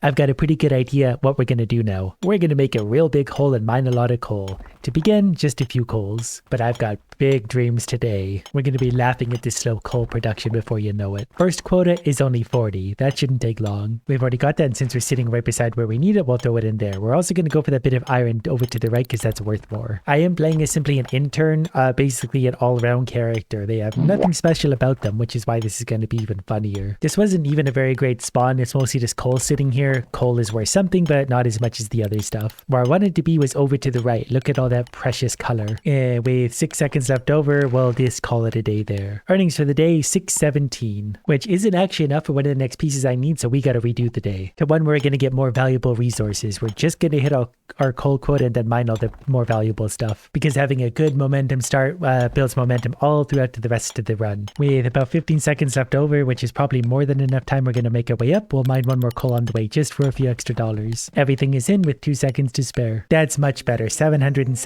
I've got a pretty good idea what we're going to do now. We're going to make a real big hole and mine a lot of coal. To begin, just a few coals. But I've got big dreams today. We're going to be laughing at this slow coal production before you know it. First quota is only 40. That shouldn't take long. We've already got that, and since we're sitting right beside where we need it, we'll throw it in there. We're also going to go for that bit of iron over to the right because that's worth more. I am playing as simply an intern, basically an all-around character. They have nothing special about them, which is why this is going to be even funnier. This wasn't even a very great spawn. It's mostly just coal sitting here. Coal is worth something, but not as much as the other stuff. Where I wanted to be was over to the right. Look at all that precious color. With 6 seconds left over, we'll just call it a day there. Earnings for the day, 617, which isn't actually enough for one of the next pieces I need, so we got to redo the day. To one where we're going to get more valuable resources. We're just going to hit our coal quota and then mine all the more valuable stuff. Because having a good momentum start builds momentum all throughout to the rest of the run. With about 15 seconds left over, which is probably more than enough time, we're going to make our way up. We'll mine one more coal on the way just for a few extra dollars. Everything is in with 2 seconds to spare. That's much better, $707.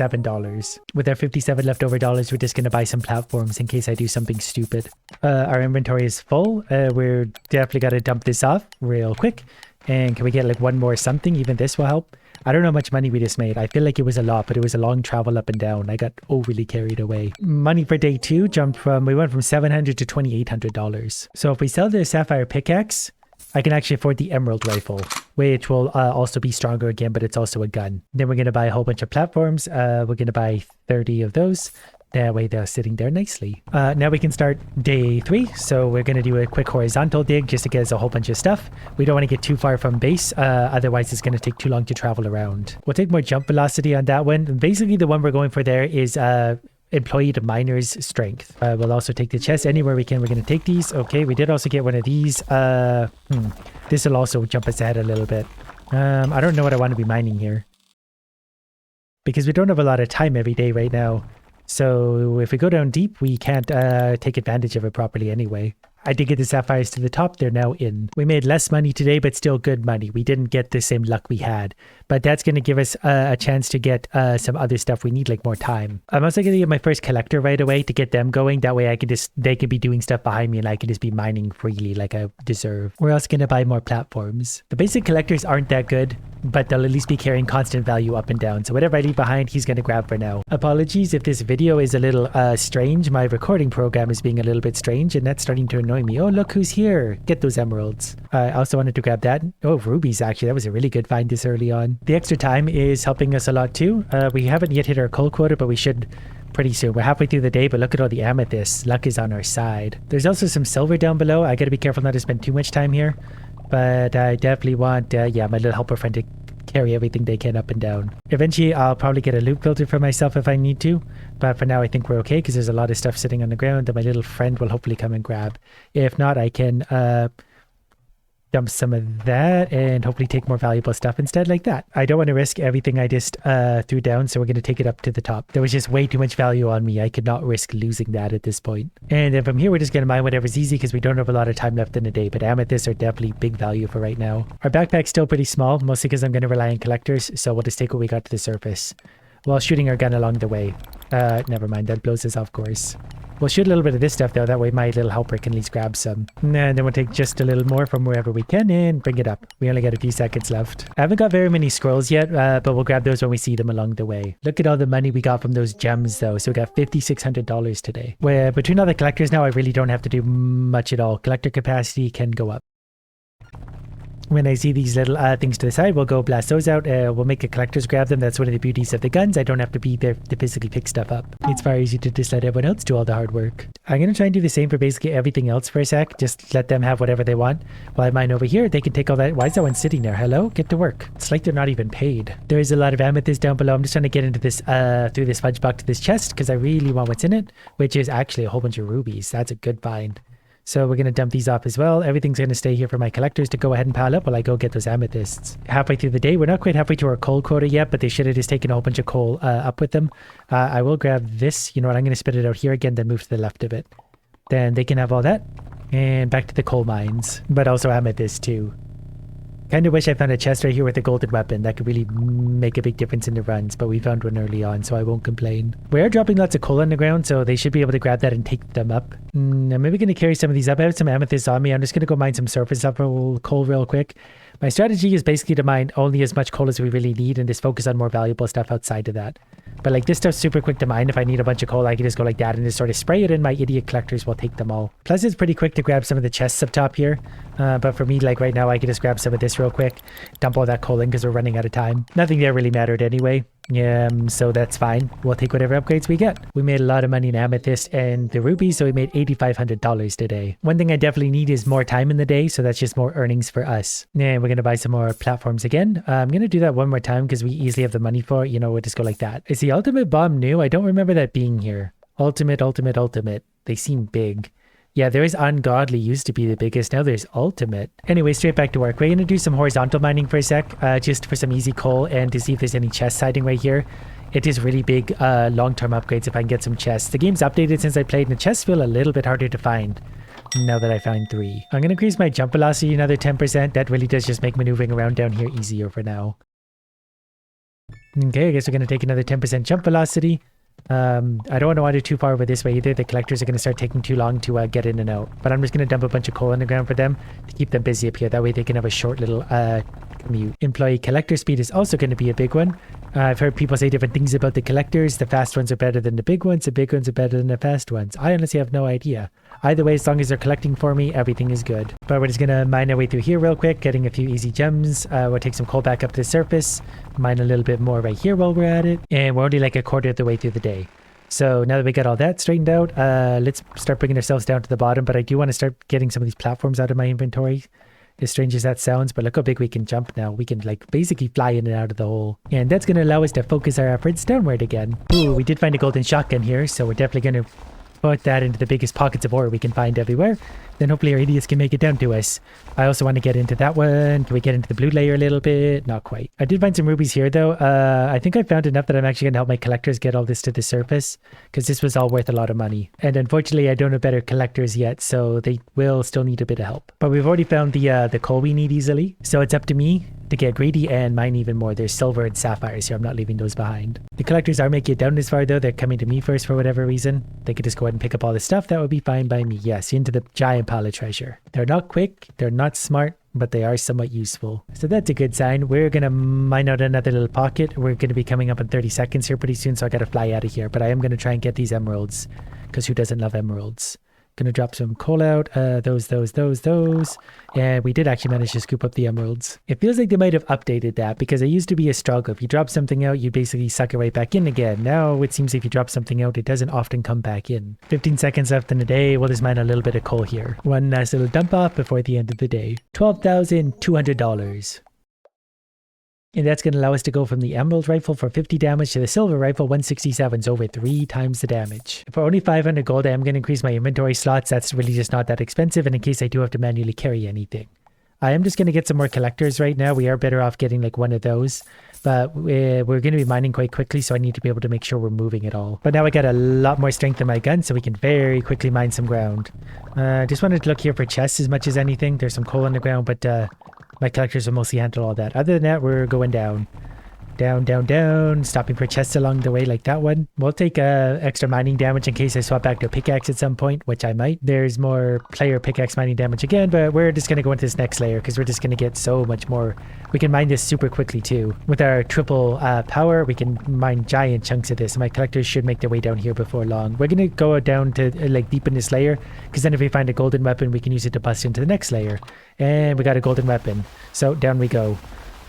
With our 57 leftover dollars, we're just going to buy some platforms in case I do something stupid. Our inventory is full. We're definitely got to dump this off real quick. And can we get like one more something? Even this will help. I don't know how much money we just made. I feel like it was a lot, but it was a long travel up and down. I got overly carried away. Money for day 2 we went from $700 to $2,800. So if we sell the sapphire pickaxe, I can actually afford the emerald rifle, which will also be stronger again, but it's also a gun. Then we're going to buy a whole bunch of platforms. We're going to buy 30 of those. That way they're sitting there nicely. Now we can start day 3. So we're going to do a quick horizontal dig just to get us a whole bunch of stuff. We don't want to get too far from base. Otherwise it's going to take too long to travel around. We'll take more jump velocity on that one. Basically the one we're going for there is employee to miner's strength. We'll also take the chest anywhere we can. We're going to take these. Okay, we did also get one of these. This will also jump us ahead a little bit. I don't know what I want to be mining here. Because we don't have a lot of time every day right now. So if we go down deep, we can't take advantage of it properly anyway. I did get the sapphires to the top. They're now in. We made less money today, but still good money. We didn't get the same luck we had. But that's going to give us a chance to get some other stuff we need, like more time. I'm also going to get my first collector right away to get them going. That way they can be doing stuff behind me and I can just be mining freely like I deserve. We're also going to buy more platforms. The basic collectors aren't that good, but they'll at least be carrying constant value up and down. So whatever I leave behind, he's going to grab for now. Apologies if this video is a little strange. My recording program is being a little bit strange and that's starting to annoy me. Oh, look who's here. Get those emeralds. I also wanted to grab that. Oh, rubies, actually. That was a really good find this early on. The extra time is helping us a lot too. We haven't yet hit our coal quota, but we should pretty soon. We're halfway through the day, but look at all the amethysts. Luck is on our side. There's also some silver down below. I got to be careful not to spend too much time here. But I definitely want, my little helper friend to carry everything they can up and down. Eventually, I'll probably get a loot filter for myself if I need to. But for now, I think we're okay because there's a lot of stuff sitting on the ground that my little friend will hopefully come and grab. If not, I can dump some of that and hopefully take more valuable stuff instead like that. I don't want to risk everything I just threw down, so we're going to take it up to the top. There was just way too much value on me. I could not risk losing that at this point. And then from here, we're just going to mine whatever's easy because we don't have a lot of time left in the day, but amethysts are definitely big value for right now. Our backpack's still pretty small, mostly because I'm going to rely on collectors, so we'll just take what we got to the surface while shooting our gun along the way. Never mind, that blows us off course. We'll shoot a little bit of this stuff though, that way my little helper can at least grab some. And then we'll take just a little more from wherever we can and bring it up. We only got a few seconds left. I haven't got very many scrolls yet, but we'll grab those when we see them along the way. Look at all the money we got from those gems though. So we got $5,600 today. Where between all the collectors now, I really don't have to do much at all. Collector capacity can go up. When I see these little things to the side, we'll go blast those out. We'll make the collectors grab them. That's one of the beauties of the guns. I don't have to be there to physically pick stuff up. It's very easy to just let everyone else do all the hard work. I'm going to try and do the same for basically everything else for a sec. Just let them have whatever they want. While I mine over here, they can take all that. Why is that one sitting there? Hello? Get to work. It's like they're not even paid. There is a lot of amethyst down below. I'm just trying to get into this, through this fudge box to this chest because I really want what's in it, which is actually a whole bunch of rubies. That's a good find. So we're going to dump these off as well. Everything's going to stay here for my collectors to go ahead and pile up while I go get those amethysts. Halfway through the day, we're not quite halfway to our coal quota yet, but they should have just taken a whole bunch of coal up with them. I will grab this. You know what? I'm going to spit it out here again, then move to the left of it. Then they can have all that. And back to the coal mines, but also amethyst too. Kind of wish I found a chest right here with a golden weapon. That could really make a big difference in the runs, but we found one early on, so I won't complain. We are dropping lots of coal on the ground, so they should be able to grab that and take them up. I'm maybe going to carry some of these up. I have some amethysts on me. I'm just going to go mine some surface level coal real quick. My strategy is basically to mine only as much coal as we really need and just focus on more valuable stuff outside of that. But like this stuff's super quick to mine. If I need a bunch of coal, I can just go like that and just sort of spray it in. My idiot collectors will take them all. Plus it's pretty quick to grab some of the chests up top here. But for me, like right now, I can just grab some of this real quick, dump all that coal in because we're running out of time. Nothing there really mattered anyway. So that's fine. We'll take whatever upgrades we get. We made a lot of money in amethyst and the rubies, so we made $8,500 today. One thing I definitely need is more time in the day, so that's just more earnings for us. And we're going to buy some more platforms again. I'm going to do that one more time because we easily have the money for it. You know, we'll just go like that. Is the ultimate bomb new? I don't remember that being here. Ultimate. They seem big. Yeah, there is ungodly used to be the biggest. Now there's ultimate. Anyway, straight back to work. We're going to do some horizontal mining for a sec, just for some easy coal and to see if there's any chests hiding right here. It is really big long-term upgrades if I can get some chests. The game's updated since I played and the chests feel a little bit harder to find now that I found 3. I'm going to increase my jump velocity another 10%. That really does just make maneuvering around down here easier for now. Okay, I guess we're going to take another 10% jump velocity. I don't want to wander too far over this way either. The collectors are going to start taking too long to get in and out. But I'm just going to dump a bunch of coal on the ground for them to keep them busy up here. That way they can have a short little commute. Employee collector speed is also going to be a big one. I've heard people say different things about the collectors. The fast ones are better than the big ones. The big ones are better than the fast ones. I honestly have no idea. Either way, as long as they're collecting for me, everything is good. But we're just going to mine our way through here real quick, getting a few easy gems. We'll take some coal back up to the surface, mine a little bit more right here while we're at it. And we're only like a quarter of the way through the day. So now that we got all that straightened out, let's start bringing ourselves down to the bottom. But I do want to start getting some of these platforms out of my inventory. As strange as that sounds, but look how big we can jump now. We can like basically fly in and out of the hole. And that's going to allow us to focus our efforts downward again. Ooh, we did find a golden shotgun here, so we're definitely going to put that into the biggest pockets of ore we can find everywhere. Then hopefully our idiots can make it down to us. I also want to get into that one. Can we get into the blue layer a little bit? Not quite. I did find some rubies here though. I think I found enough that I'm actually going to help my collectors get all this to the surface because this was all worth a lot of money. And unfortunately I don't have better collectors yet, so they will still need a bit of help. But we've already found the coal we need easily. So it's up to me to get greedy and mine even more. There's silver and sapphires here. I'm not leaving those behind. The collectors are making it down this far though. They're coming to me first for whatever reason. They could just go ahead and pick up all the stuff. That would be fine by me. Yes, into the giant pile of treasure. They're not quick. They're not smart, but they are somewhat useful. So that's a good sign. We're going to mine out another little pocket. We're going to be coming up in 30 seconds here pretty soon. So I got to fly out of here, but I am going to try and get these emeralds because who doesn't love emeralds? Gonna drop some coal out, those. And we did actually manage to scoop up the emeralds. It feels like they might have updated that because it used to be a struggle. If you drop something out, you basically suck it right back in again. Now it seems if you drop something out, it doesn't often come back in. 15 seconds left in the day. We'll just mine a little bit of coal here. One nice little dump off before the end of the day. $12,200. And that's going to allow us to go from the emerald rifle for 50 damage to the silver rifle 167, so over 3 times the damage. For only 500 gold, I am going to increase my inventory slots. That's really just not that expensive, and in case I do have to manually carry anything. I am just going to get some more collectors right now. We are better off getting like one of those, but we're going to be mining quite quickly, so I need to be able to make sure we're moving it all. But now I got a lot more strength in my gun, so we can very quickly mine some ground. Just wanted to look here for chests as much as anything. There's some coal on the ground, but my collectors will mostly handle all that. Other than that, we're going down. Down, stopping for chests along the way like that one. We'll take extra mining damage in case I swap back to a pickaxe at some point, which I might. There's more player pickaxe mining damage again, but we're just going to go into this next layer because we're just going to get so much more. We can mine this super quickly too. With our triple power, we can mine giant chunks of this. My collectors should make their way down here before long. We're going to go down to like deep in this layer because then if we find a golden weapon, we can use it to bust into the next layer. And we got a golden weapon. So down we go.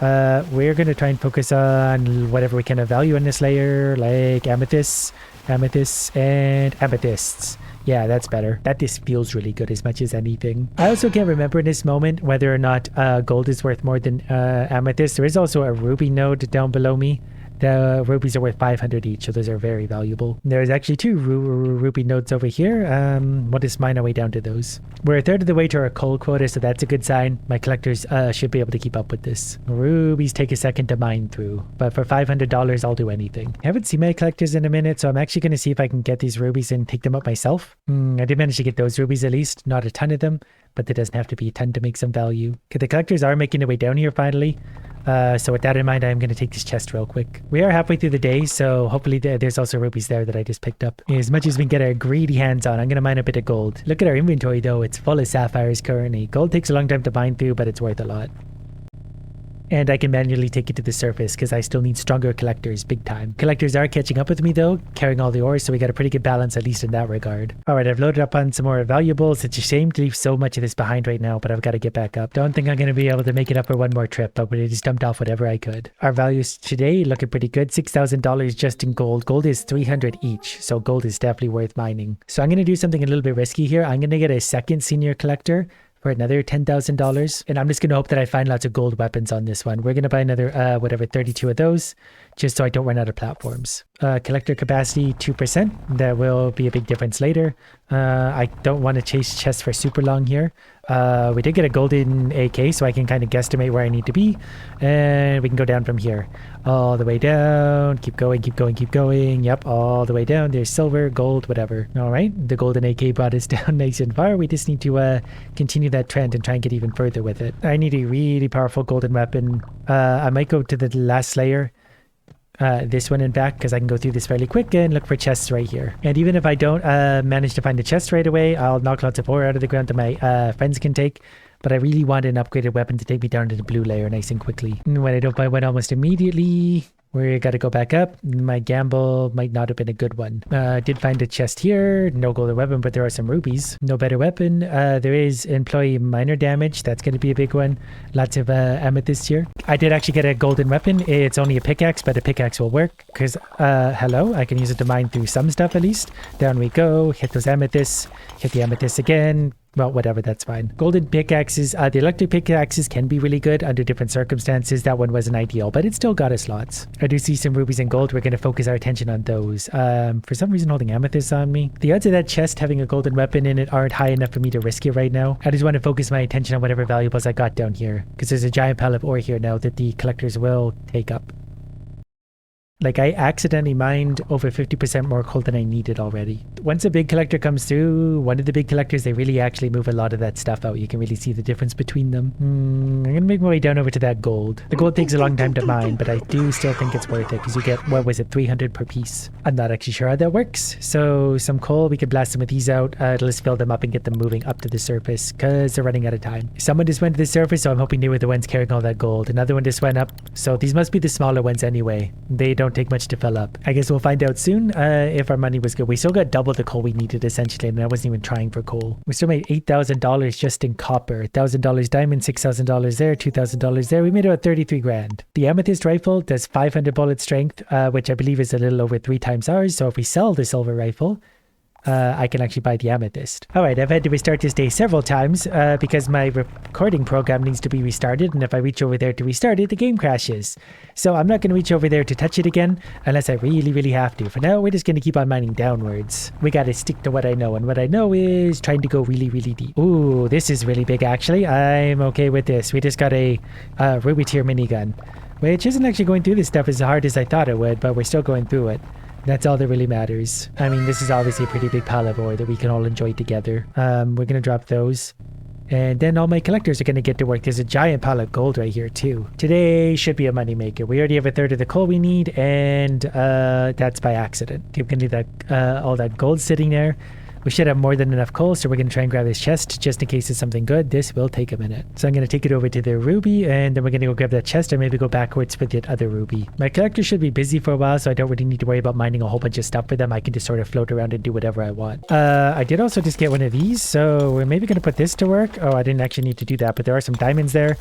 We're going to try and focus on whatever we can of value in this layer, like amethysts, and amethysts. Yeah, that's better. That just feels really good as much as anything. I also can't remember in this moment whether or not gold is worth more than amethyst. There is also a ruby node down below me. The rubies are worth 500 each, so those are very valuable. There's actually 2 ruby nodes over here. We'll just mine our way down to those. We're a third of the way to our coal quota, so that's a good sign. My collectors should be able to keep up with this. Rubies take a second to mine through, but for $500, I'll do anything. I haven't seen my collectors in a minute, so I'm actually going to see if I can get these rubies and take them up myself. I did manage to get those rubies at least, not a ton of them, but there doesn't have to be a ton to make some value. Okay, the collectors are making their way down here finally. So with that in mind, I'm going to take this chest real quick. We are halfway through the day, so hopefully there's also rubies there that I just picked up. As much as we can get our greedy hands on, I'm going to mine a bit of gold. Look at our inventory though, it's full of sapphires currently. Gold takes a long time to mine through, but it's worth a lot. And I can manually take it to the surface because I still need stronger collectors big time. Collectors are catching up with me though, carrying all the ore, so we got a pretty good balance at least in that regard. Alright, I've loaded up on some more valuables. It's a shame to leave so much of this behind right now, but I've got to get back up. Don't think I'm going to be able to make it up for one more trip, but we just dumped off whatever I could. Our values today looking pretty good. $6,000 just in gold. Gold is 300 each, so gold is definitely worth mining. So I'm going to do something a little bit risky here. I'm going to get a second senior collector for another $10,000. And I'm just going to hope that I find lots of gold weapons on this one. We're going to buy another, 32 of those, just so I don't run out of platforms. Collector capacity, 2%. That will be a big difference later. I don't want to chase chests for super long here. We did get a golden AK, so I can kind of guesstimate where I need to be. And we can go down from here. All the way down. Keep going, keep going, keep going. Yep, all the way down. There's silver, gold, whatever. All right, the golden AK brought us down nice and far. We just need to continue that trend and try and get even further with it. I need a really powerful golden weapon. I might go to the last layer. This one in back, because I can go through this fairly quick and look for chests right here. And even if I don't manage to find the chest right away, I'll knock lots of ore out of the ground that my friends can take. But I really want an upgraded weapon to take me down to the blue layer nice and quickly. And when I don't buy one almost immediately, we got to go back up. My gamble might not have been a good one. Did find a chest here. No golden weapon, but there are some rubies. No better weapon. There is employee minor damage. That's going to be a big one. Lots of amethyst here. I did actually get a golden weapon. It's only a pickaxe, but a pickaxe will work. Because, hello, I can use it to mine through some stuff at least. Down we go. Hit those amethysts. Hit the amethyst again. Well, whatever, that's fine. Golden pickaxes, the electric pickaxes can be really good under different circumstances. That one wasn't ideal, but it still got us lots. I do see some rubies and gold. We're going to focus our attention on those. For some reason, holding amethyst on me. The odds of that chest having a golden weapon in it aren't high enough for me to risk it right now. I just want to focus my attention on whatever valuables I got down here, because there's a giant pile of ore here now that the collectors will take up. Like, I accidentally mined over 50% more coal than I needed already. Once a big collector comes through, one of the big collectors, they really actually move a lot of that stuff out. You can really see the difference between them. I'm going to make my way down over to that gold. The gold takes a long time to mine, but I do still think it's worth it because you get, what was it, 300 per piece. I'm not actually sure how that works. So some coal, we could blast some of these out. Let's fill them up and get them moving up to the surface because they're running out of time. Someone just went to the surface, so I'm hoping they were the ones carrying all that gold. Another one just went up. So these must be the smaller ones anyway. They don't take much to fill up. I guess we'll find out soon if our money was good. We still got double the coal we needed essentially, and I wasn't even trying for coal. We still made $8,000 just in copper. $1,000 diamond, $6,000 there, $2,000 there. We made about 33 grand. The amethyst rifle does 500 bullet strength, which I believe is a little over 3 times ours. So if we sell the silver rifle, I can actually buy the amethyst. Alright, I've had to restart this day several times because my recording program needs to be restarted, and if I reach over there to restart it, the game crashes. So I'm not going to reach over there to touch it again unless I really, really have to. For now, we're just going to keep on mining downwards. We got to stick to what I know, and what I know is trying to go really, really deep. Ooh, this is really big actually. I'm okay with this. We just got a ruby tier minigun, which isn't actually going through this stuff as hard as I thought it would, but we're still going through it. That's all that really matters. I mean, this is obviously a pretty big pile of ore that we can all enjoy together. We're going to drop those. And then all my collectors are going to get to work. There's a giant pile of gold right here too. Today should be a moneymaker. We already have a third of the coal we need, and that's by accident. We're going to leave that, all that gold sitting there. We should have more than enough coal, so we're going to try and grab this chest just in case it's something good. This will take a minute. So I'm going to take it over to the ruby, and then we're going to go grab that chest, or maybe go backwards for the other ruby. My collector should be busy for a while, so I don't really need to worry about mining a whole bunch of stuff for them. I can just sort of float around and do whatever I want. I did also just get one of these, so we're maybe going to put this to work. Oh, I didn't actually need to do that, but there are some diamonds there.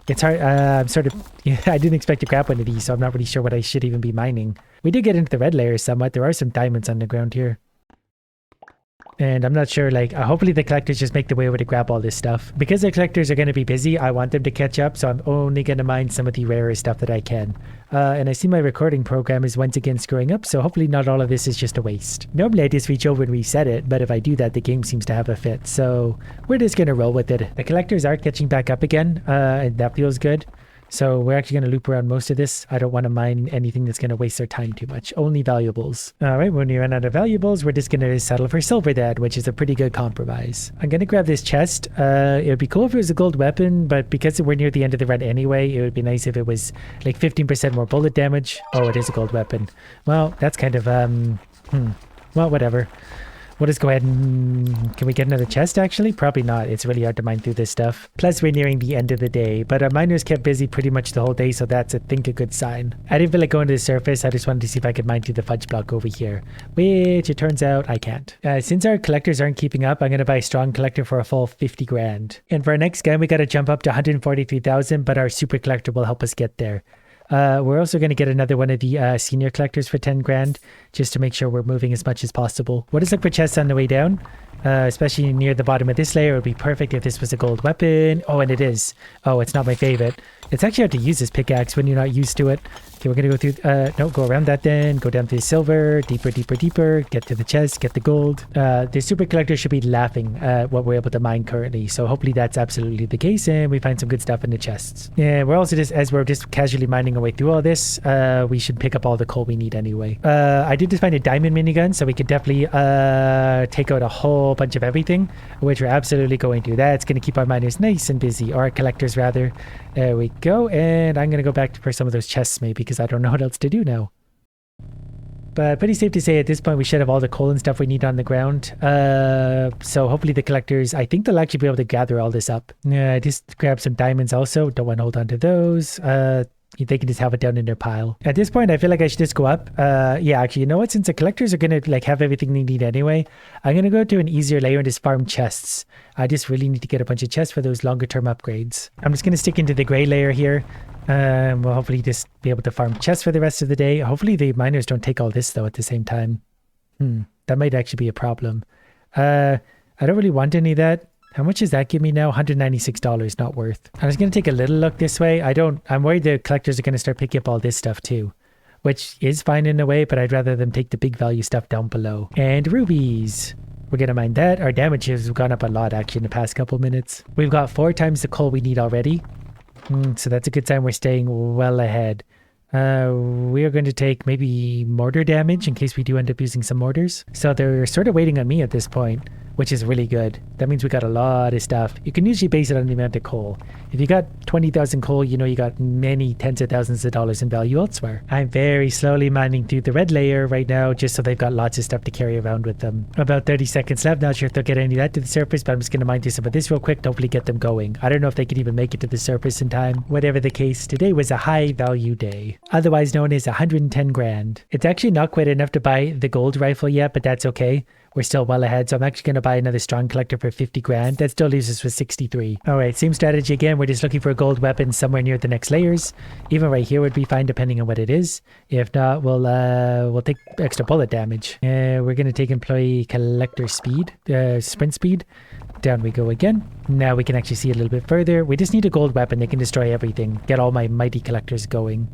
It's hard. I'm sort of... Yeah, I didn't expect to grab one of these, so I'm not really sure what I should even be mining. We did get into the red layers somewhat. There are some diamonds on the ground here. And I'm not sure, like, hopefully the collectors just make the way over to grab all this stuff. Because the collectors are going to be busy, I want them to catch up, so I'm only going to mine some of the rarer stuff that I can. And I see my recording program is once again screwing up, so hopefully not all of this is just a waste. Normally I just reach over and reset it, but if I do that, the game seems to have a fit, so we're just going to roll with it. The collectors are catching back up again, and that feels good. So we're actually going to loop around most of this. I don't want to mine anything that's going to waste our time too much. Only valuables. All right, when we run out of valuables, we're just going to settle for silver then, which is a pretty good compromise. I'm going to grab this chest. It would be cool if it was a gold weapon, but because we're near the end of the run anyway, it would be nice if it was like 15% more bullet damage. Oh, it is a gold weapon. Well, that's kind of, well, whatever. We'll just go ahead and... Can we get another chest, actually? Probably not. It's really hard to mine through this stuff. Plus, we're nearing the end of the day. But our miners kept busy pretty much the whole day, so that's, I think, a good sign. I didn't feel like going to the surface. I just wanted to see if I could mine through the fudge block over here. Which, it turns out, I can't. Since our collectors aren't keeping up, I'm going to buy a strong collector for a full 50 grand. And for our next gun, we got to jump up to 143,000, but our super collector will help us get there. We're also going to get another one of the senior collectors for 10 grand, just to make sure we're moving as much as possible. We'll just look for chests on the way down, especially near the bottom of this layer. It would be perfect if this was a gold weapon. Oh, and it is. Oh, it's not my favorite. It's actually hard to use this pickaxe when you're not used to it. Okay, we're going to go through, no, go around that then, go down through the silver, deeper, deeper, deeper, get to the chest, get the gold. The super collector should be laughing at what we're able to mine currently, so hopefully that's absolutely the case and we find some good stuff in the chests. Yeah, we're also just, as we're just casually mining our way through all this, we should pick up all the coal we need anyway. I did just find a diamond minigun, so we could definitely take out a whole bunch of everything, which we're absolutely going to. That's going to keep our miners nice and busy, or our collectors rather. There we go, and I'm going to go back for some of those chests maybe, because I don't know what else to do now. But pretty safe to say at this point we should have all the coal and stuff we need on the ground. So hopefully the collectors, I think they'll actually be able to gather all this up. Just grab some diamonds also. Don't want to hold on to those. They can just have it down in their pile. At this point, I feel like I should just go up. Yeah, actually, you know what? Since the collectors are going to like have everything they need anyway, I'm going to go to an easier layer and just farm chests. I just really need to get a bunch of chests for those longer term upgrades. I'm just going to stick into the gray layer here. We'll hopefully just be able to farm chests for the rest of the day. Hopefully the miners don't take all this though at the same time. That might actually be a problem. I don't really want any of that. How much does that give me now? $196, not worth. I'm just going to take a little look this way. I'm worried the collectors are going to start picking up all this stuff too, which is fine in a way, but I'd rather them take the big value stuff down below. And rubies. We're going to mine that. Our damage has gone up a lot actually in the past couple minutes. We've got 4 times the coal we need already. So that's a good sign we're staying well ahead. We are going to take maybe mortar damage in case we do end up using some mortars. So they're sort of waiting on me at this point, which is really good. That means we got a lot of stuff. You can usually base it on the amount of coal. If you got 20,000 coal, you know you got many tens of thousands of dollars in value elsewhere. I'm very slowly mining through the red layer right now, just so they've got lots of stuff to carry around with them. About 30 seconds left. Not sure if they'll get any of that to the surface, but I'm just going to mine through some of this real quick to hopefully get them going. I don't know if they can even make it to the surface in time. Whatever the case, today was a high value day, otherwise known as 110 grand. It's actually not quite enough to buy the gold rifle yet, but that's okay. We're still well ahead, so I'm actually going to buy another strong collector for 50 grand. That still leaves us with 63. All right, same strategy again. We're just looking for a gold weapon somewhere near the next layers. Even right here would be fine depending on what it is. If not, we'll take extra bullet damage. We're going to take employee collector speed, sprint speed. Down we go again. Now we can actually see a little bit further. We just need a gold weapon that can destroy everything. Get all my mighty collectors going.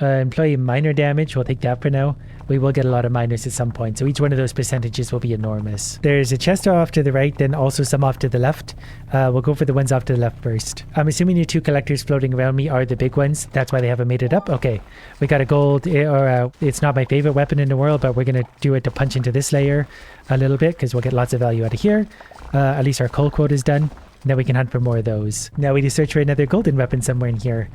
Employee minor damage, we'll take that for now. We will get a lot of miners at some point, so each one of those percentages will be enormous. There's a chest off to the right, then also some off to the left. We'll go for the ones off to the left first. I'm assuming your 2 collectors floating around me are the big ones. That's why they haven't made it up. Okay, we got a gold, or it's not my favorite weapon in the world, but we're going to do it to punch into this layer a little bit, because we'll get lots of value out of here. At least our coal quota is done. Now we can hunt for more of those. Now we just search for another golden weapon somewhere in here.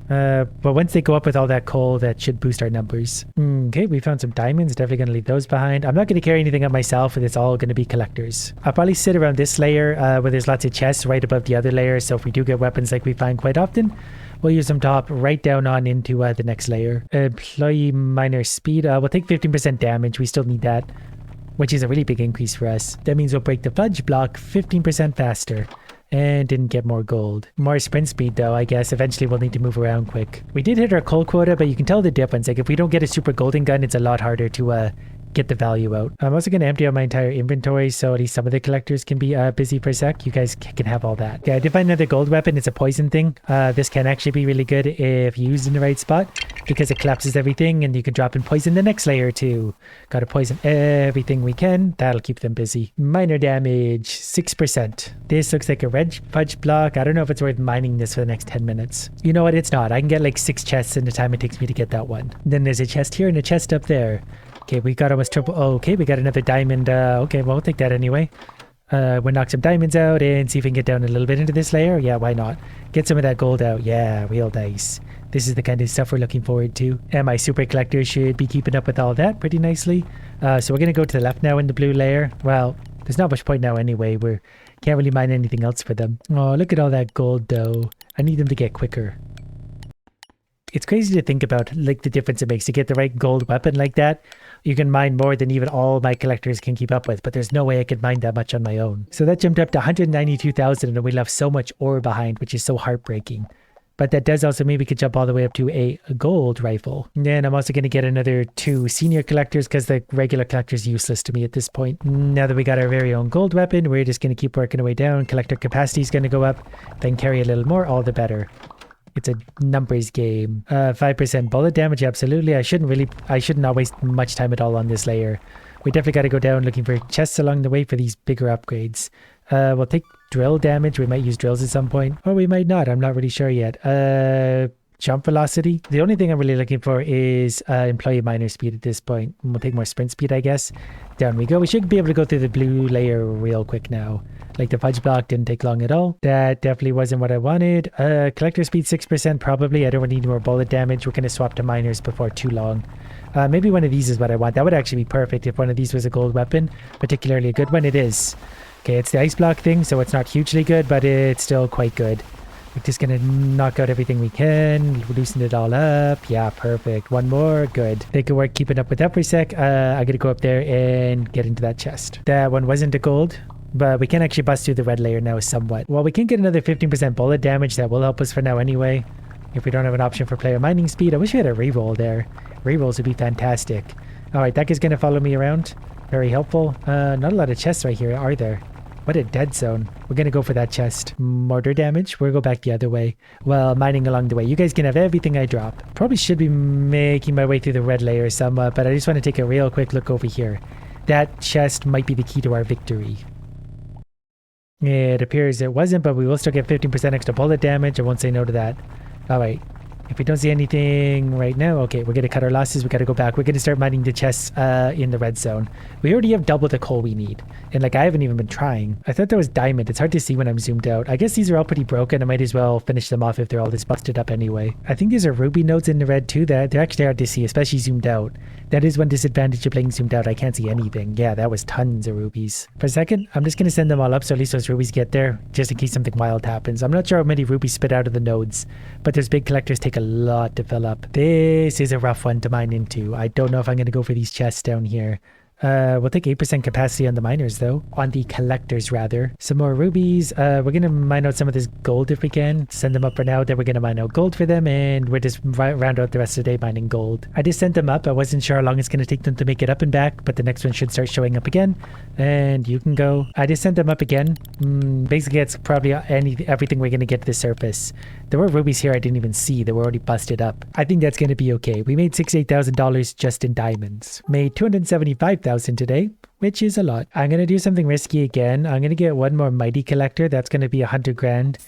But once they go up with all that coal, that should boost our numbers. Okay, we found some diamonds. Definitely going to leave those behind. I'm not going to carry anything up myself, and it's all going to be collectors. I'll probably sit around this layer where there's lots of chests right above the other layer. So if we do get weapons like we find quite often, we'll use them to hop right down on into the next layer. Employee minor speed. We'll take 15% damage. We still need that, which is a really big increase for us. That means we'll break the fudge block 15% faster. And didn't get more gold. More sprint speed though, I guess. Eventually we'll need to move around quick. We did hit our coal quota, but you can tell the difference. Like if we don't get a super golden gun, it's a lot harder to get the value out. I'm also going to empty out my entire inventory so at least some of the collectors can be busy for a sec. You guys can have all that. Yeah, I did find another gold weapon. It's a poison thing. This can actually be really good if used in the right spot because it collapses everything and you can drop in poison the next layer too. Gotta poison everything we can. That'll keep them busy. Minor damage, 6%. This looks like a red fudge block. I don't know if it's worth mining this for the next 10 minutes. You know what? It's not. I can get like 6 chests in the time it takes me to get that one. Then there's a chest here and a chest up there. Okay, we got almost triple. Oh, okay, we got another diamond. Okay, well, we'll take that anyway. We'll knock some diamonds out and see if we can get down a little bit into this layer. Yeah, why not? Get some of that gold out. Yeah, real nice. This is the kind of stuff we're looking forward to. And my super collector should be keeping up with all that pretty nicely. So we're going to go to the left now in the blue layer. Well, there's not much point now anyway. We can't really mine anything else for them. Oh, look at all that gold though. I need them to get quicker. It's crazy to think about like the difference it makes to get the right gold weapon like that. You can mine more than even all my collectors can keep up with, but there's no way I could mine that much on my own. So that jumped up to 192,000 and we left so much ore behind, which is so heartbreaking. But that does also mean we could jump all the way up to a gold rifle. And then I'm also going to get another 2 senior collectors because the regular collector is useless to me at this point. Now that we got our very own gold weapon, we're just going to keep working our way down. Collector capacity is going to go up, then carry a little more, all the better. It's a numbers game. 5% bullet damage, absolutely. I should not waste much time at all on this layer. We definitely got to go down looking for chests along the way for these bigger upgrades. We'll take drill damage. We might use drills at some point. Or we might not. I'm not really sure yet. Jump velocity. The only thing I'm really looking for is employee miner speed at this point. We'll take more sprint speed, I guess. Down we go. We should be able to go through the blue layer real quick now. Like the fudge block didn't take long at all. That definitely wasn't what I wanted. Collector speed 6% probably. I don't need more bullet damage. We're going to swap to miners before too long. Maybe one of these is what I want. That would actually be perfect if one of these was a gold weapon. Particularly a good one. It is. Okay, it's the ice block thing, so it's not hugely good, but it's still quite good. We're just going to knock out everything we can, loosen it all up. Yeah, perfect. One more. Good. They could work keeping up with that for a sec. I got to go up there and get into that chest. That one wasn't a gold, but we can actually bust through the red layer now somewhat. Well, we can get another 15% bullet damage. That will help us for now anyway. If we don't have an option for player mining speed. I wish we had a reroll there. Rerolls would be fantastic. All right, that guy's going to follow me around. Very helpful. Not a lot of chests right here, are there? What a dead zone. We're going to go for that chest. Mortar damage. We'll go back the other way. Well, mining along the way. You guys can have everything I drop. Probably should be making my way through the red layer somewhat, but I just want to take a real quick look over here. That chest might be the key to our victory. It appears it wasn't, but we will still get 15% extra bullet damage. I won't say no to that. All right. If we don't see anything right now, okay, we're going to cut our losses. We got to go back. We're going to start mining the chests in the red zone. We already have double the coal we need. And like, I haven't even been trying. I thought that was diamond. It's hard to see when I'm zoomed out. I guess these are all pretty broken. I might as well finish them off if they're all this busted up anyway. I think these are ruby nodes in the red too. They're actually hard to see, especially zoomed out. That is one disadvantage of playing zoomed out. I can't see anything. Yeah, that was tons of rubies. For a second, I'm just going to send them all up so at least those rubies get there, just in case something wild happens. I'm not sure how many rubies spit out of the nodes, but those big collectors take a lot to fill up. This is a rough one to mine into. I don't know if I'm going to go for these chests down here. We'll take 8% capacity on the miners though. On the collectors rather. Some more rubies. We're going to mine out some of this gold if we can. Send them up for now. Then we're going to mine out gold for them. And we're just round out the rest of the day mining gold. I just sent them up. I wasn't sure how long it's going to take them to make it up and back. But the next one should start showing up again. And you can go. I just sent them up again. Basically it's probably everything we're going to get to the surface. There were rubies here I didn't even see. They were already busted up. I think that's going to be okay. We made $68,000 just in diamonds. Made $275,000 today, which is a lot. I'm going to do something risky again. I'm going to get one more mighty collector. That's going to be 100 grand.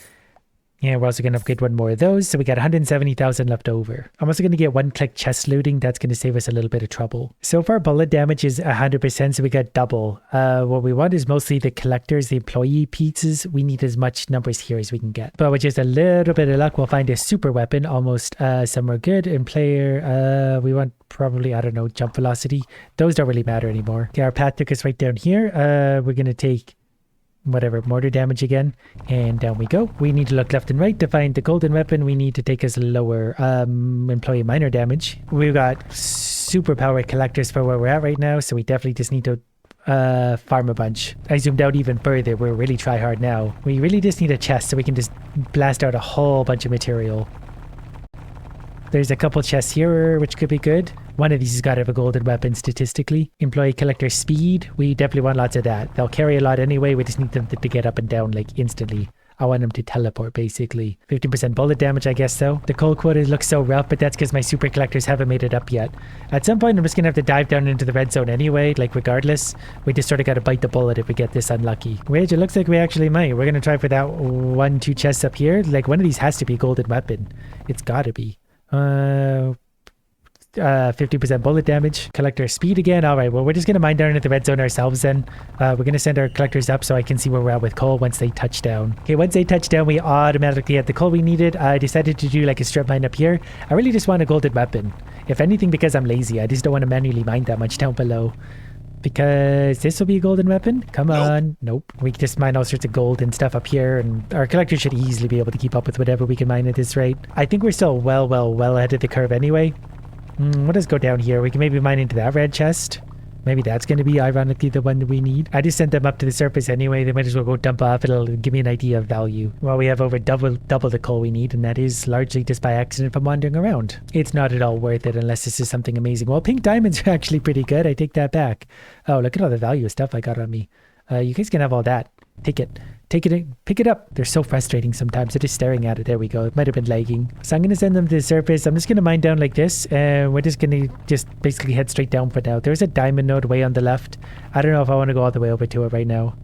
Yeah, we're also going to upgrade one more of those. So we got 170,000 left over. I'm also going to get one click chest looting. That's going to save us a little bit of trouble. So far, bullet damage is 100%. So we got double. What we want is mostly the collectors, the employee pizzas. We need as much numbers here as we can get. But with just a little bit of luck, we'll find a super weapon almost somewhere good. In player, we want probably, I don't know, jump velocity. Those don't really matter anymore. Okay, our path took us right down here. We're going to take whatever, mortar damage again, and down we go. We need to look left and right to find the golden weapon. We need to take us lower employee miner damage. We've got super powered collectors for where we're at right now, so we definitely just need to farm a bunch. I zoomed out even further. We're really try hard now. We really just need a chest so we can just blast out a whole bunch of material. There's a couple chests here, which could be good. One of these has got to have a golden weapon statistically. Employee collector speed. We definitely want lots of that. They'll carry a lot anyway. We just need them to get up and down like instantly. I want them to teleport basically. 15% bullet damage, I guess so. The coal quota looks so rough, but that's because my super collectors haven't made it up yet. At some point, I'm just going to have to dive down into the red zone anyway, like regardless. We just sort of got to bite the bullet if we get this unlucky. Which it looks like we actually might. We're going to try for that 1-2 chests up here. Like one of these has to be a golden weapon. It's got to be. 50% bullet damage. Collector speed again. All right, well, we're just going to mine down at the red zone ourselves then. We're going to send our collectors up so I can see where we're at with coal once they touch down. Okay, once they touch down, we automatically had the coal we needed. I decided to do like a strip mine up here. I really just want a golden weapon. If anything, because I'm lazy. I just don't want to manually mine that much down below. Because this will be a golden weapon. Come on. Nope. We can just mine all sorts of gold and stuff up here, and our collector should easily be able to keep up with whatever we can mine at this rate. I think we're still well ahead of the curve anyway. What does go down here? We can maybe mine into that red chest. Maybe that's going to be ironically the one that we need. I just sent them up to the surface anyway. They might as well go dump off. It'll give me an idea of value. Well, we have over double the coal we need, and that is largely just by accident from wandering around. It's not at all worth it unless this is something amazing. Well, pink diamonds are actually pretty good. I take that back. Oh, look at all the value of stuff I got on me. You guys can have all that. Take it. Take it in. Pick it up. They're so frustrating sometimes. They're just staring at it. There we go. It might have been lagging. So I'm going to send them to the surface. I'm just going to mine down like this. And we're just going to just basically head straight down for now. There's a diamond node way on the left. I don't know if I want to go all the way over to it right now.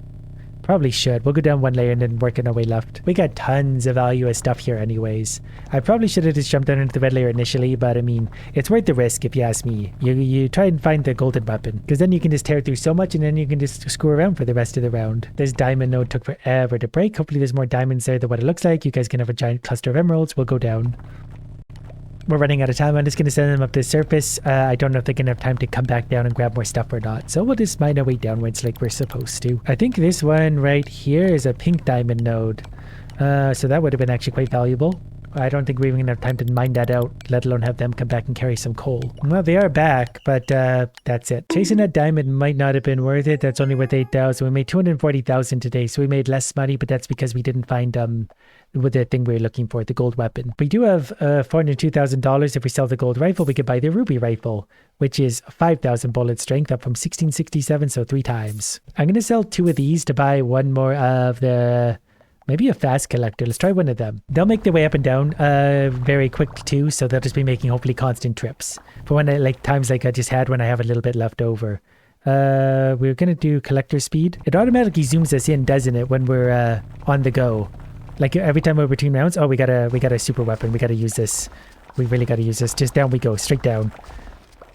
Probably should. We'll go down one layer and then work on our way left. We got tons of value of stuff here anyways. I probably should have just jumped down into the red layer initially, but I mean, it's worth the risk if you ask me. You try and find the golden weapon, because then you can just tear through so much and then you can just screw around for the rest of the round. This diamond node took forever to break. Hopefully there's more diamonds there than what it looks like. You guys can have a giant cluster of emeralds. We'll go down. We're running out of time. I'm just going to send them up to the surface. I don't know if they're going to have time to come back down and grab more stuff or not. So we'll just mine our way downwards like we're supposed to. I think this one right here is a pink diamond node. So that would have been actually quite valuable. I don't think we're even going to have time to mine that out, let alone have them come back and carry some coal. Well, they are back, but that's it. Chasing that diamond might not have been worth it. That's only worth 8,000. We made 240,000 today, so we made less money, but that's because we didn't find with the thing we were looking for, the gold weapon. We do have $402,000. If we sell the gold rifle, we could buy the ruby rifle, which is 5,000 bullet strength, up from 1667, so 3 times. I'm going to sell 2 of these to buy one more of the... maybe a fast collector. Let's try one of them. They'll make their way up and down very quick too, so they'll just be making hopefully constant trips. For when times like I just had when I have a little bit left over. We're going to do collector speed. It automatically zooms us in, doesn't it, when we're on the go? Like every time we're between rounds, oh, we got a super weapon. We got to use this. We really got to use this. Just down we go, straight down.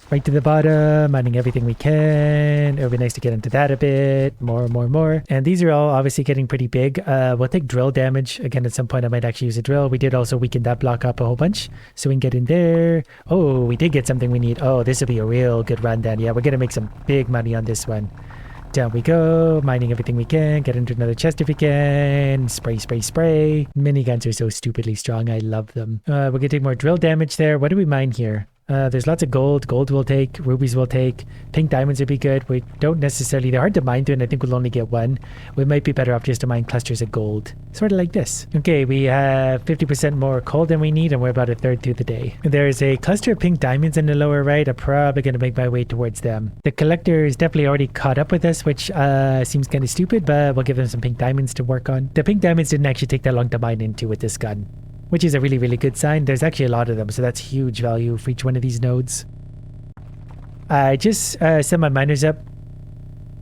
Right to the bottom, mining everything we can. It would be nice to get into that a bit. More. And these are all obviously getting pretty big. We'll take drill damage. Again, at some point I might actually use a drill. We did also weaken that block up a whole bunch. So we can get in there. Oh, we did get something we need. Oh, this will be a real good run then. Yeah, we're going to make some big money on this one. Down we go, mining everything we can, get into another chest if we can, spray. Miniguns are so stupidly strong, I love them. We're gonna take more drill damage there. What do we mine here? There's lots of gold. Gold we'll take. Rubies we'll take. Pink diamonds would be good. We don't necessarily... they're hard to mine to, and I think we'll only get one. We might be better off just to mine clusters of gold. Sort of like this. Okay, we have 50% more coal than we need, and we're about a third through the day. There's a cluster of pink diamonds in the lower right. I'm probably going to make my way towards them. The collector is definitely already caught up with us, which seems kind of stupid, but we'll give them some pink diamonds to work on. The pink diamonds didn't actually take that long to mine into with this gun, which is a really, really good sign. There's actually a lot of them, so that's huge value for each one of these nodes. I just sent my miners up.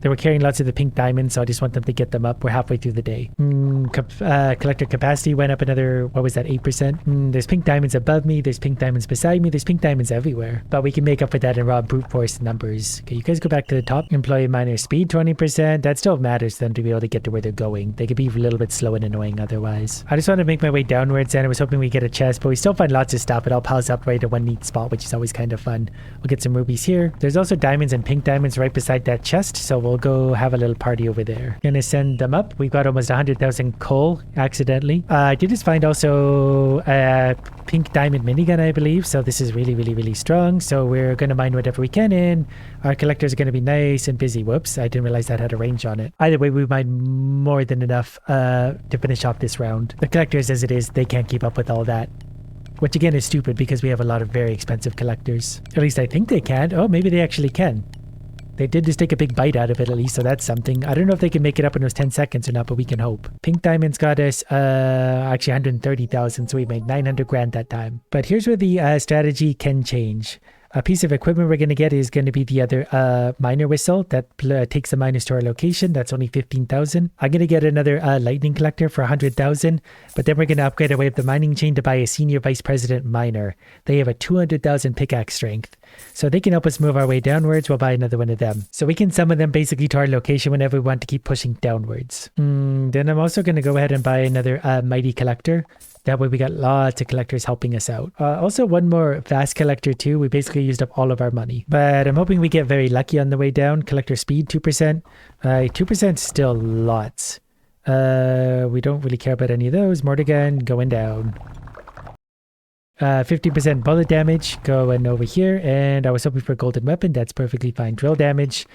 They were carrying lots of the pink diamonds, so I just want them to get them up. We're halfway through the day. Collector capacity went up another, what was that, 8%? There's pink diamonds above me. There's pink diamonds beside me. There's pink diamonds everywhere. But we can make up for that in raw brute force numbers. Okay, you guys go back to the top. Employee miner speed 20%. That still matters to them to be able to get to where they're going. They could be a little bit slow and annoying otherwise. I just want to make my way downwards, and I was hoping we get a chest, but we still find lots of stuff. It all piles up right at one neat spot, which is always kind of fun. We'll get some rubies here. There's also diamonds and pink diamonds right beside that chest, so we'll go have a little party over there. Gonna send them up. We've got almost 100,000 coal accidentally. I did just find also a pink diamond minigun, I believe, so this is really, really, really strong. So we're gonna mine whatever we can in. Our collectors are gonna be nice and busy. Whoops, I didn't realize that had a range on it. Either way, we mine more than enough to finish off this round. The collectors, as it is, they can't keep up with all that, which again is stupid because we have a lot of very expensive collectors. At least I think they can. Oh, maybe they actually can. They did just take a big bite out of it at least, so that's something. I don't know if they can make it up in those 10 seconds or not, but we can hope. Pink diamonds got us actually 130,000, so we made 900 grand that time. But here's where the strategy can change. A piece of equipment we're going to get is going to be the other miner whistle that takes the miners to our location. That's only 15,000. I'm going to get another lightning collector for 100,000, but then we're going to upgrade away the mining chain to buy a senior vice president miner. They have a 200,000 pickaxe strength, so they can help us move our way downwards. We'll buy another one of them, so we can summon them basically to our location whenever we want to keep pushing downwards. Then I'm also going to go ahead and buy another mighty collector. That way we got lots of collectors helping us out. Also one more fast collector too. We basically used up all of our money. But I'm hoping we get very lucky on the way down. Collector speed 2%. 2% still lots. We don't really care about any of those. Mortar gun going down. 50% bullet damage going over here. And I was hoping for golden weapon. That's perfectly fine. Drill damage.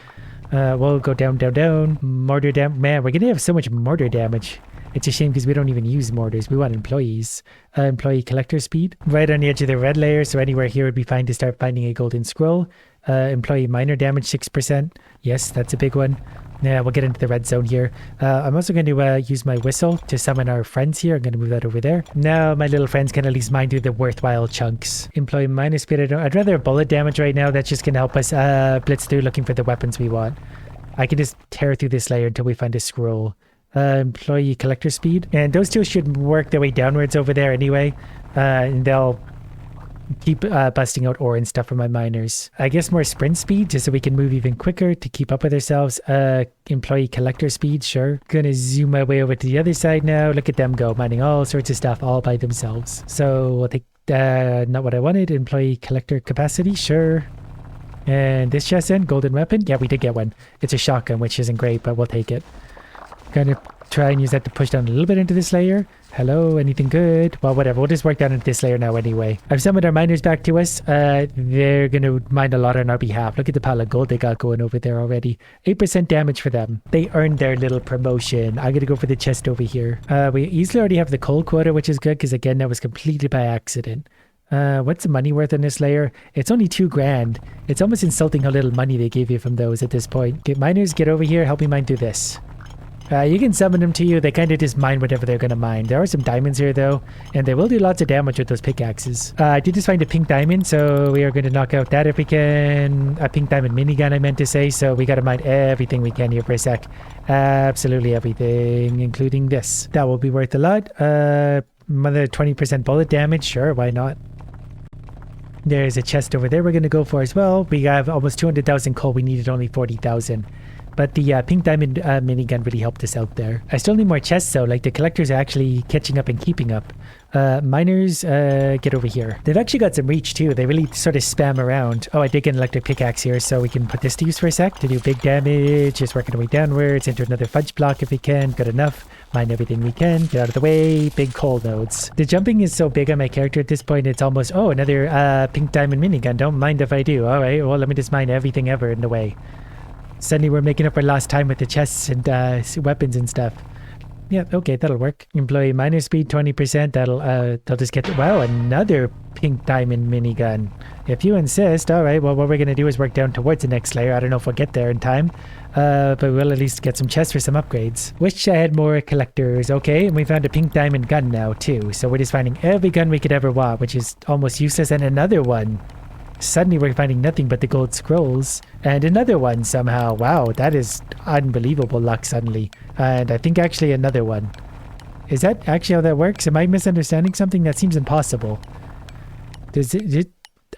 We'll go down, down, down. Mortar damage. Man, we're going to have so much mortar damage. It's a shame because we don't even use mortars. We want employees. Employee collector speed. Right on the edge of the red layer. So anywhere here would be fine to start finding a golden scroll. Employee miner damage 6%. Yes, that's a big one. Yeah, we'll get into the red zone here. I'm also going to use my whistle to summon our friends here. I'm going to move that over there. Now my little friends can at least mine through the worthwhile chunks. Employee miner speed. I'd rather bullet damage right now. That's just going to help us blitz through looking for the weapons we want. I can just tear through this layer until we find a scroll. Employee collector speed, and those two should work their way downwards over there anyway, and they'll keep busting out ore and stuff for my miners. I guess more sprint speed just so we can move even quicker to keep up with ourselves. Employee collector speed, sure. Gonna zoom my way over to the other side now. Look at them go, mining all sorts of stuff all by themselves. So we'll take not what I wanted. Employee collector capacity, sure. And this chest then, golden weapon. Yeah, we did get one. It's a shotgun, which isn't great, but we'll take it. Gonna try and use that to push down a little bit into this layer. Hello, anything good? Well, whatever. We'll just work down into this layer now anyway. I've summoned our miners back to us. They're gonna mine a lot on our behalf. Look at the pile of gold they got going over there already. 8% damage for them. They earned their little promotion. I'm gonna go for the chest over here. We easily already have the coal quota, which is good because again, that was completely by accident. What's the money worth in this layer? It's only 2 grand. It's almost insulting how little money they gave you from those at this point. Okay, miners, get over here. Help me mine through this. You can summon them to you. They kind of just mine whatever they're going to mine. There are some diamonds here though, and they will do lots of damage with those pickaxes. I did just find a pink diamond, so we are going to knock out that if we can. A pink diamond minigun, I meant to say, so we got to mine everything we can here for a sec. Absolutely everything, including this. That will be worth a lot. Another 20% bullet damage, sure, why not? There's a chest over there we're going to go for as well. We have almost 200,000 coal. We needed only 40,000. But the pink diamond minigun really helped us out there. I still need more chests though, like the collectors are actually catching up and keeping up. Miners, get over here. They've actually got some reach too. They really sort of spam around. Oh, I did get an electric pickaxe here, so we can put this to use for a sec to do big damage. Just working our way downwards into another fudge block if we can. Good enough. Mine everything we can. Get out of the way. Big coal nodes. The jumping is so big on my character at this point, it's almost, oh, another pink diamond minigun. Don't mind if I do. All right, well, let me just mine everything ever in the way. Suddenly we're making up for lost time with the chests and weapons and stuff. Yeah, okay, that'll work. Employee miner speed 20%. They'll just get wow, another pink diamond minigun. If you insist. All right, well, what we're gonna do is work down towards the next layer. I don't know if we'll get there in time, but we'll at least get some chests for some upgrades. Wish I had more collectors. Okay, and we found a pink diamond gun now too. So we're just finding every gun we could ever want, which is almost useless. And another one. Suddenly we're finding nothing but the gold scrolls. And another one somehow. Wow, that is unbelievable luck suddenly. And I think actually another one. Is that actually how that works? Am I misunderstanding something? That seems impossible. Does it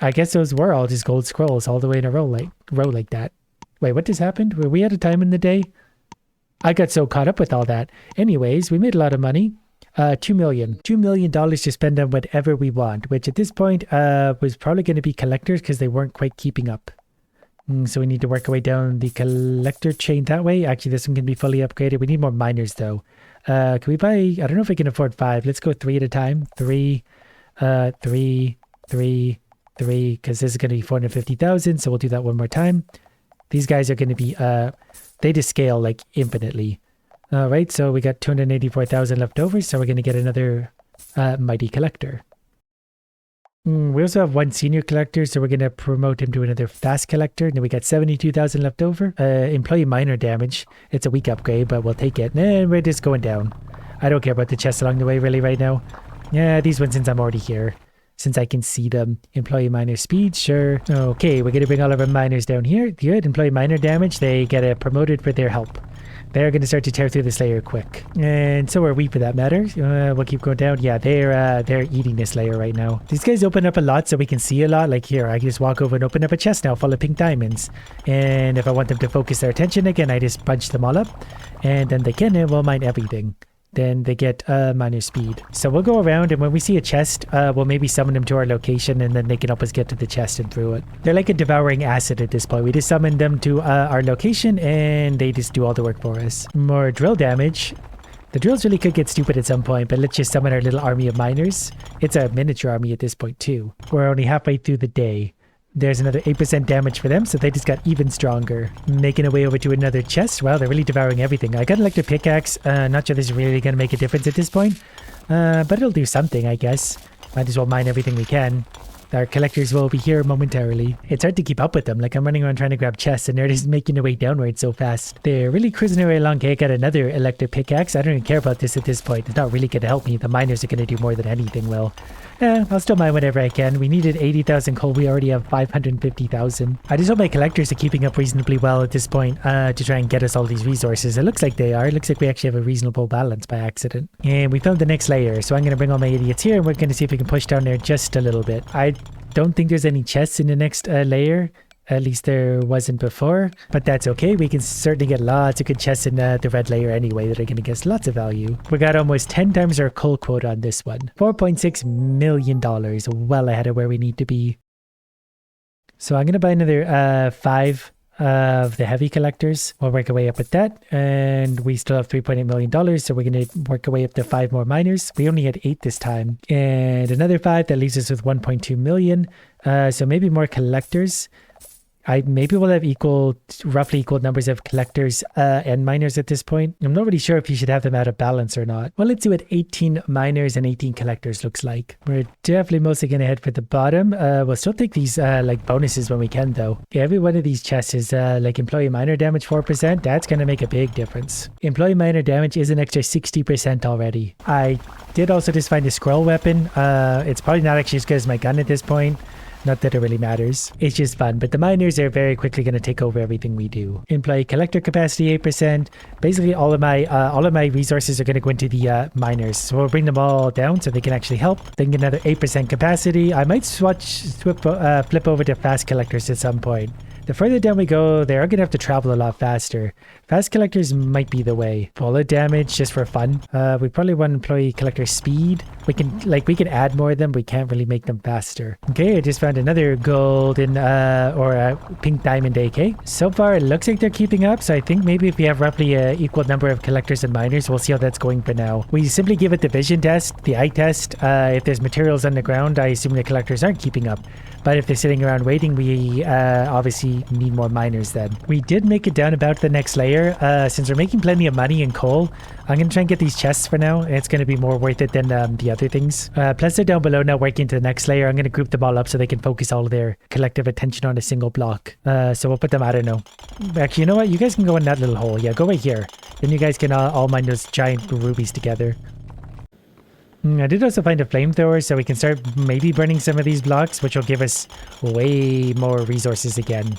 I guess those were all just gold scrolls all the way in a row like that. Wait, what just happened? Were we at a time in the day? I got so caught up with all that. Anyways, we made a lot of money. $2 million to spend on whatever we want, which at this point was probably going to be collectors because they weren't quite keeping up. So we need to work our way down the collector chain that way. Actually, this one can be fully upgraded. We need more miners though. Can we buy, I don't know if we can afford 5. Let's go 3 at a time. 3, 3, 3, 3, because this is going to be 450,000. So we'll do that one more time. These guys are going to be, they just scale like infinitely. All right, so we got 284,000 left over, so we're going to get another mighty collector. We also have 1 senior collector, so we're going to promote him to another fast collector. And then we got 72,000 left over. Employee miner damage. It's a weak upgrade, but we'll take it. And we're just going down. I don't care about the chests along the way really right now. Yeah, these ones since I'm already here. since I can see them. Employee miner speed, sure. Okay, we're going to bring all of our miners down here. Good. Employee miner damage, they get promoted for their help. They're going to start to tear through this layer quick. And so are we, for that matter. We'll keep going down. Yeah, they're eating this layer right now. These guys open up a lot so we can see a lot. Like here, I can just walk over and open up a chest now full of pink diamonds. And if I want them to focus their attention again, I just bunch them all up. And then they can and we'll mine everything. Then they get minor speed. So we'll go around, and when we see a chest, we'll maybe summon them to our location, and then they can help us get to the chest and through it. They're like a devouring acid at this point. We just summon them to our location, and they just do all the work for us. More drill damage. The drills really could get stupid at some point, but let's just summon our little army of miners. It's a miniature army at this point too. We're only halfway through the day. There's another 8% damage for them, so they just got even stronger. Making our way over to another chest. Wow, they're really devouring everything. I got an electric pickaxe. Not sure this is really going to make a difference at this point. But it'll do something, I guess. Might as well mine everything we can. Our collectors will be here momentarily. It's hard to keep up with them. Like, I'm running around trying to grab chests, and they're just making their way downward so fast. They're really cruising their way along. Okay, I got another electric pickaxe. I don't even care about this at this point. It's not really going to help me. The miners are going to do more than anything will. I'll still mine whenever I can. We needed 80,000 coal. We already have 550,000. I just hope my collectors are keeping up reasonably well at this point to try and get us all these resources. It looks like they are. It looks like we actually have a reasonable balance by accident. And we found the next layer. So I'm going to bring all my idiots here, and we're going to see if we can push down there just a little bit. I don't think there's any chests in the next layer. At least there wasn't before, but that's okay. We can certainly get lots of good chests in the red layer anyway that are going to get us lots of value. We got almost 10 times our coal quota on this one. $4.6 million, well ahead of where we need to be. So I'm going to buy another 5 of the heavy collectors. We'll work our way up with that, and we still have $3.8 million, so we're going to work our way up to 5 more miners. We only had 8 this time, and another 5. That leaves us with 1.2 million. So maybe more collectors. Maybe we'll have roughly equal numbers of collectors and miners at this point. I'm not really sure if you should have them out of balance or not. Well, let's see what 18 miners and 18 collectors looks like. We're definitely mostly going to head for the bottom. We'll still take these like bonuses when we can, though. Yeah, every one of these chests is like employee miner damage 4%. That's going to make a big difference. Employee miner damage is an extra 60% already. I did also just find a scroll weapon. It's probably not actually as good as my gun at this point. Not that it really matters. It's just fun. But the miners are very quickly going to take over everything we do. Employee collector capacity 8%. Basically, all of my resources are going to go into the miners. So we'll bring them all down so they can actually help. Then get another 8% capacity. I might flip over to fast collectors at some point. The further down we go, they are going to have to travel a lot faster. Fast collectors might be the way. Bullet damage just for fun. We probably want employee collector speed. We can add more of them, but we can't really make them faster. Okay, I just found another golden or a pink diamond AK. So far, it looks like they're keeping up. So I think maybe if we have roughly an equal number of collectors and miners, we'll see how that's going for now. We simply give it the vision test, the eye test. If there's materials on the ground, I assume the collectors aren't keeping up. But if they're sitting around waiting, we obviously need more miners then. We did make it down about the next layer. Since we're making plenty of money in coal, I'm going to try and get these chests for now. It's going to be more worth it than the other things. Plus they're down below now working to the next layer. I'm going to group them all up so they can focus all of their collective attention on a single block. So we'll put them, I don't know. Actually, you know what? You guys can go in that little hole. Yeah, go right here. Then you guys can all mine those giant rubies together. I did also find a flamethrower, so we can start maybe burning some of these blocks, which will give us way more resources again.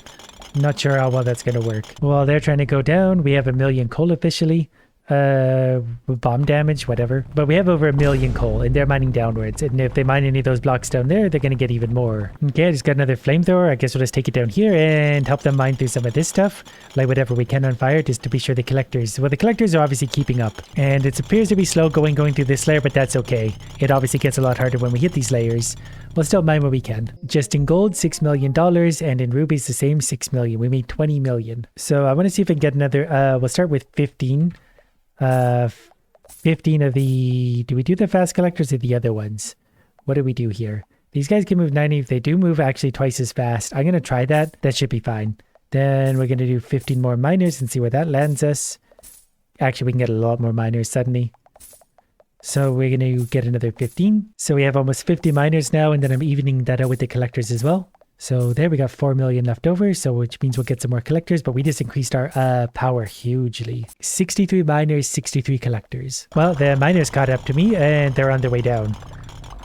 Not sure how well that's going to work. While they're trying to go down, we have 1 million coal officially. Bomb damage, whatever. But we have over 1 million coal, and they're mining downwards. And if they mine any of those blocks down there, they're going to get even more. Okay, I just got another flamethrower. I guess we'll just take it down here and help them mine through some of this stuff. Light whatever we can on fire, just to be sure the collectors... Well, the collectors are obviously keeping up. And it appears to be slow going through this layer, but that's okay. It obviously gets a lot harder when we hit these layers. We'll still mine what we can. Just in gold, $6 million, and in rubies, the same 6 million. We made 20 million. So I want to see if I can get another... we'll start with 15. 15 of the... Do we do the fast collectors or the other ones? What do we do here? These guys can move 90. If they do move actually twice as fast, I'm going to try that. That should be fine. Then we're going to do 15 more miners and see where that lands us. Actually, we can get a lot more miners suddenly. So we're going to get another 15. So we have almost 50 miners now, and then I'm evening that out with the collectors as well. So there we got 4 million left over, so which means we'll get some more collectors, but we just increased our power hugely. 63 miners, 63 collectors. Well, the miners caught up to me, and they're on their way down.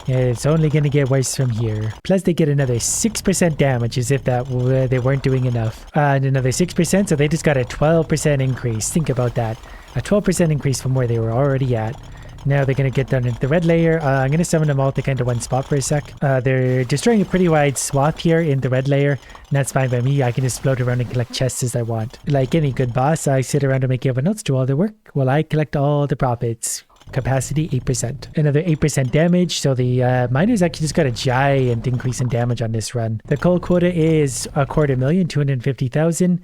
Yeah, it's only going to get worse from here. Plus they get another 6% damage as if they weren't doing enough. And another 6%, so they just got a 12% increase. Think about that. A 12% increase from where they were already at. Now they're going to get down into the red layer. I'm going to summon them all to kind of one spot for a sec. They're destroying a pretty wide swath here in the red layer. And that's fine by me. I can just float around and collect chests as I want. Like any good boss, I sit around and make everyone else do all the work while I collect all the profits. Capacity 8%. Another 8% damage. So the miners actually just got a giant increase in damage on this run. The coal quota is 250,000, 250,000.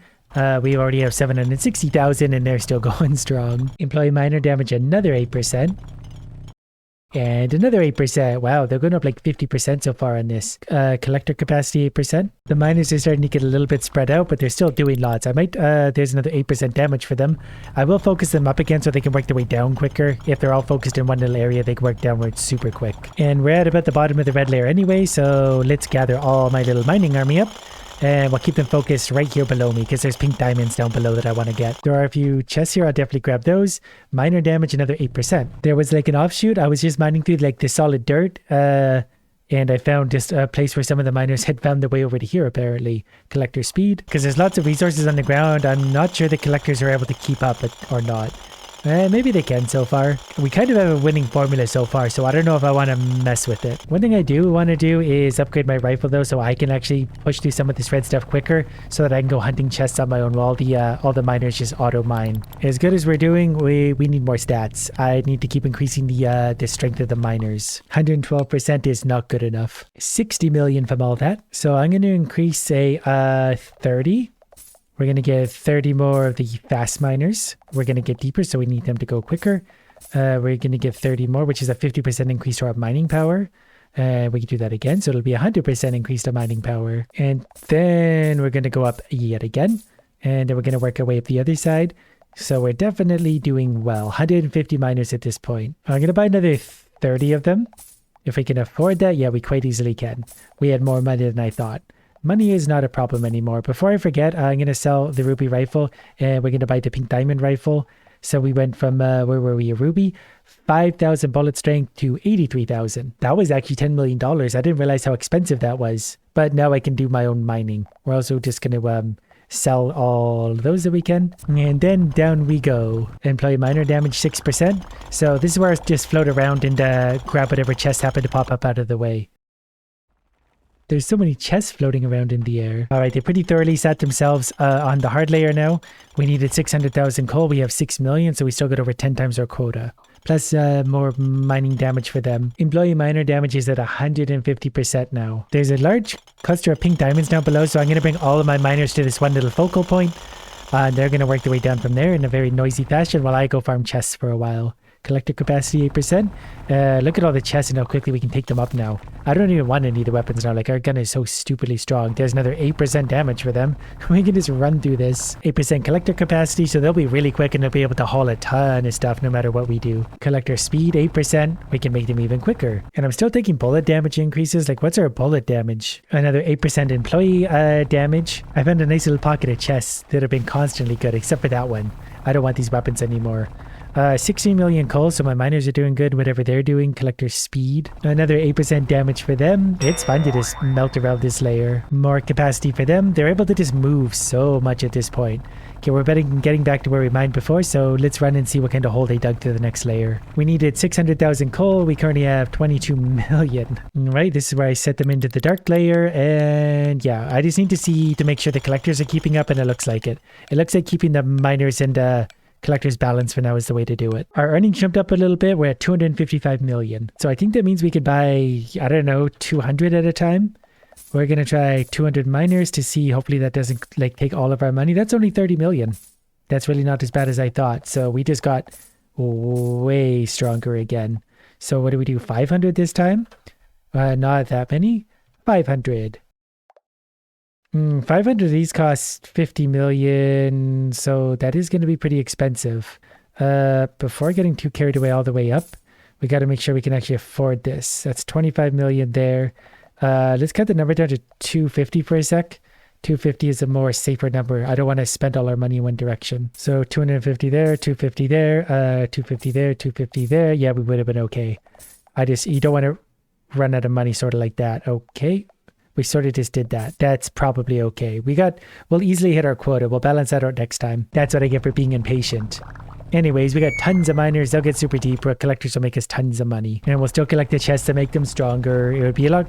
We already have 760,000 and they're still going strong. Employee miner damage another 8%. And another 8%. Wow, they're going up like 50% so far on this. Collector capacity 8%. The miners are starting to get a little bit spread out, but they're still doing lots. I might, there's another 8% damage for them. I will focus them up again so they can work their way down quicker. If they're all focused in one little area, they can work downwards super quick. And we're at about the bottom of the red layer anyway, so let's gather all my little mining army up. And we'll keep them focused right here below me because there's pink diamonds down below that I want to get. There are a few chests here. I'll definitely grab those. Minor damage, another 8%. There was like an offshoot. I was just mining through like the solid dirt. And I found just a place where some of the miners had found their way over to here apparently. Collector speed. Because there's lots of resources on the ground. I'm not sure the collectors are able to keep up or not. Maybe they can so far. We kind of have a winning formula so far, so I don't know if I want to mess with it. One thing I do want to do is upgrade my rifle though, so I can actually push through some of this red stuff quicker, so that I can go hunting chests on my own while all the miners just auto mine. As good as we're doing, we need more stats. I need to keep increasing the strength of the miners. 112% is not good enough. 60 million from all that, so I'm going to increase say 30. We're going to get 30 more of the fast miners. We're going to get deeper, so we need them to go quicker. We're going to get 30 more, which is a 50% increase to our mining power. We can do that again, so it'll be a 100% increase to mining power. And then we're going to go up yet again. And then we're going to work our way up the other side. So we're definitely doing well. 150 miners at this point. I'm going to buy another 30 of them. If we can afford that, yeah, we quite easily can. We had more money than I thought. Money is not a problem anymore. Before I forget, I'm going to sell the ruby rifle and we're going to buy the pink diamond rifle. So we went from, where were we, a ruby? 5,000 bullet strength to 83,000. That was actually $10 million. I didn't realize how expensive that was. But now I can do my own mining. We're also just going to sell all those that we can. And then down we go. Employee miner damage 6%. So this is where I just float around and grab whatever chests happen to pop up out of the way. There's so many chests floating around in the air. All right, they pretty thoroughly sat themselves on the hard layer now. We needed 600,000 coal. We have 6 million, so we still got over 10 times our quota. Plus more mining damage for them. Employee miner damage is at 150% now. There's a large cluster of pink diamonds down below, so I'm going to bring all of my miners to this one little focal point. And they're going to work their way down from there in a very noisy fashion while I go farm chests for a while. Collector capacity 8%. Look at all the chests and how quickly we can take them up now. I don't even want any of the weapons now. Like, our gun is so stupidly strong. There's another 8% damage for them. We can just run through this. 8% collector capacity, so they'll be really quick and they'll be able to haul a ton of stuff no matter what we do. Collector speed 8%. We can make them even quicker. And I'm still taking bullet damage increases. Like, what's our bullet damage? Another 8% employee damage. I found a nice little pocket of chests that have been constantly good, except for that one. I don't want these weapons anymore. 16 million coal, so my miners are doing good, whatever they're doing. Collector speed. Another 8% damage for them. It's fun to just melt around this layer. More capacity for them. They're able to just move so much at this point. Okay, we're getting back to where we mined before, so let's run and see what kind of hole they dug to the next layer. We needed 600,000 coal. We currently have 22 million. Right, this is where I set them into the dark layer, and yeah, I just need to make sure the collectors are keeping up, and it looks like it. It looks like keeping the miners and collector's balance for now is the way to do it. Our earnings jumped up a little bit. We're at 255 million. So I think that means we could buy, I don't know, 200 at a time. We're going to try 200 miners to see. Hopefully that doesn't like take all of our money. That's only 30 million. That's really not as bad as I thought. So we just got way stronger again. So what do we do? 500 this time? Not that many. 500. 500 of these cost 50 million, so that is going to be pretty expensive. Before getting too carried away all the way up, we got to make sure we can actually afford this. That's 25 million there. Let's cut the number down to 250 for a sec. 250 is a more safer number. I don't want to spend all our money in one direction. So 250 there, 250 there, 250 there, 250 there. Yeah, we would have been okay. You don't want to run out of money sort of like that. Okay. We sort of just did that. That's probably okay. We'll easily hit our quota. We'll balance that out next time. That's what I get for being impatient. Anyways, we got tons of miners. They'll get super deep, but collectors will make us tons of money. And we'll still collect the chests to make them stronger. It would be a lot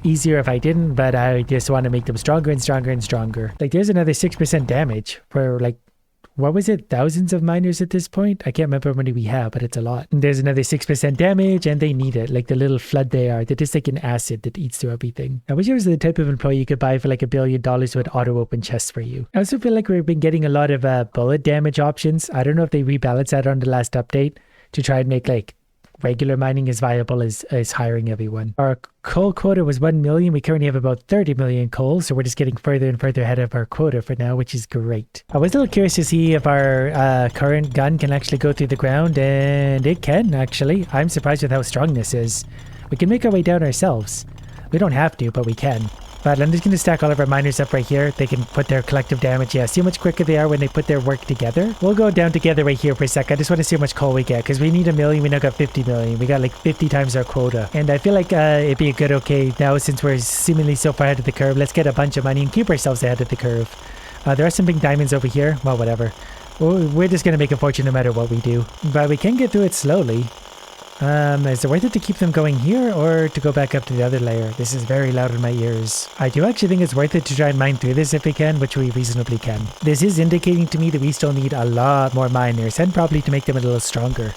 easier if I didn't, but I just want to make them stronger and stronger and stronger. Like, there's another 6% damage for, like, what was it? Thousands of miners at this point? I can't remember how many we have, but it's a lot. And there's another 6% damage, and they need it. Like the little flood they are. They're just like an acid that eats through everything. I wish I was the type of employee you could buy for like $1 billion who would auto-open chests for you. I also feel like we've been getting a lot of bullet damage options. I don't know if they rebalanced that on the last update to try and make like regular mining as viable as hiring everyone. Our coal quota was 1 million. We currently have about 30 million coal, so we're just getting further and further ahead of our quota for now, which is great. I was a little curious to see if our current gun can actually go through the ground, and it can actually. I'm surprised with how strong this is. We can make our way down ourselves. We don't have to, but we can. But I'm just going to stack all of our miners up right here. They can put their collective damage. Yeah, see how much quicker they are when they put their work together? We'll go down together right here for a sec. I just want to see how much coal we get, because we need 1 million. We now got 50 million. We got like 50 times our quota. And I feel like it'd be a good okay now, since we're seemingly so far ahead of the curve. Let's get a bunch of money and keep ourselves ahead of the curve. There are some big diamonds over here. Well, whatever. We're just going to make a fortune no matter what we do. But we can get through it slowly. Is it worth it to keep them going here or to go back up to the other layer? This is very loud in my ears. I do actually think it's worth it to try and mine through this if we can, which we reasonably can. This is indicating to me that we still need a lot more miners, and probably to make them a little stronger.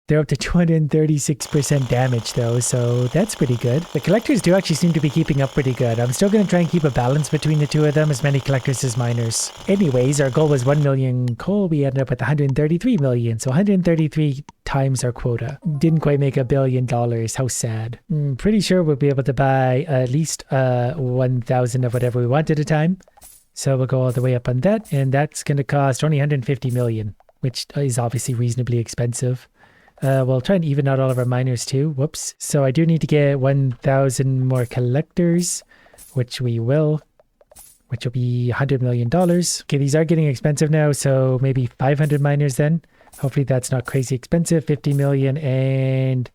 They're up to 236% damage though, so that's pretty good. The collectors do actually seem to be keeping up pretty good. I'm still going to try and keep a balance between the two of them, as many collectors as miners. Anyways, our goal was 1 million coal. We ended up with 133 million, so 133 times our quota. Didn't quite make $1 billion. How sad. Pretty sure we'll be able to buy at least 1,000 of whatever we want at a time. So we'll go all the way up on that, and that's going to cost only 150 million, which is obviously reasonably expensive. We'll try and even out all of our miners too. Whoops. So I do need to get 1,000 more collectors, which we will, which will be $100 million. Okay, these are getting expensive now, so maybe 500 miners then. Hopefully that's not crazy expensive. 50 million, and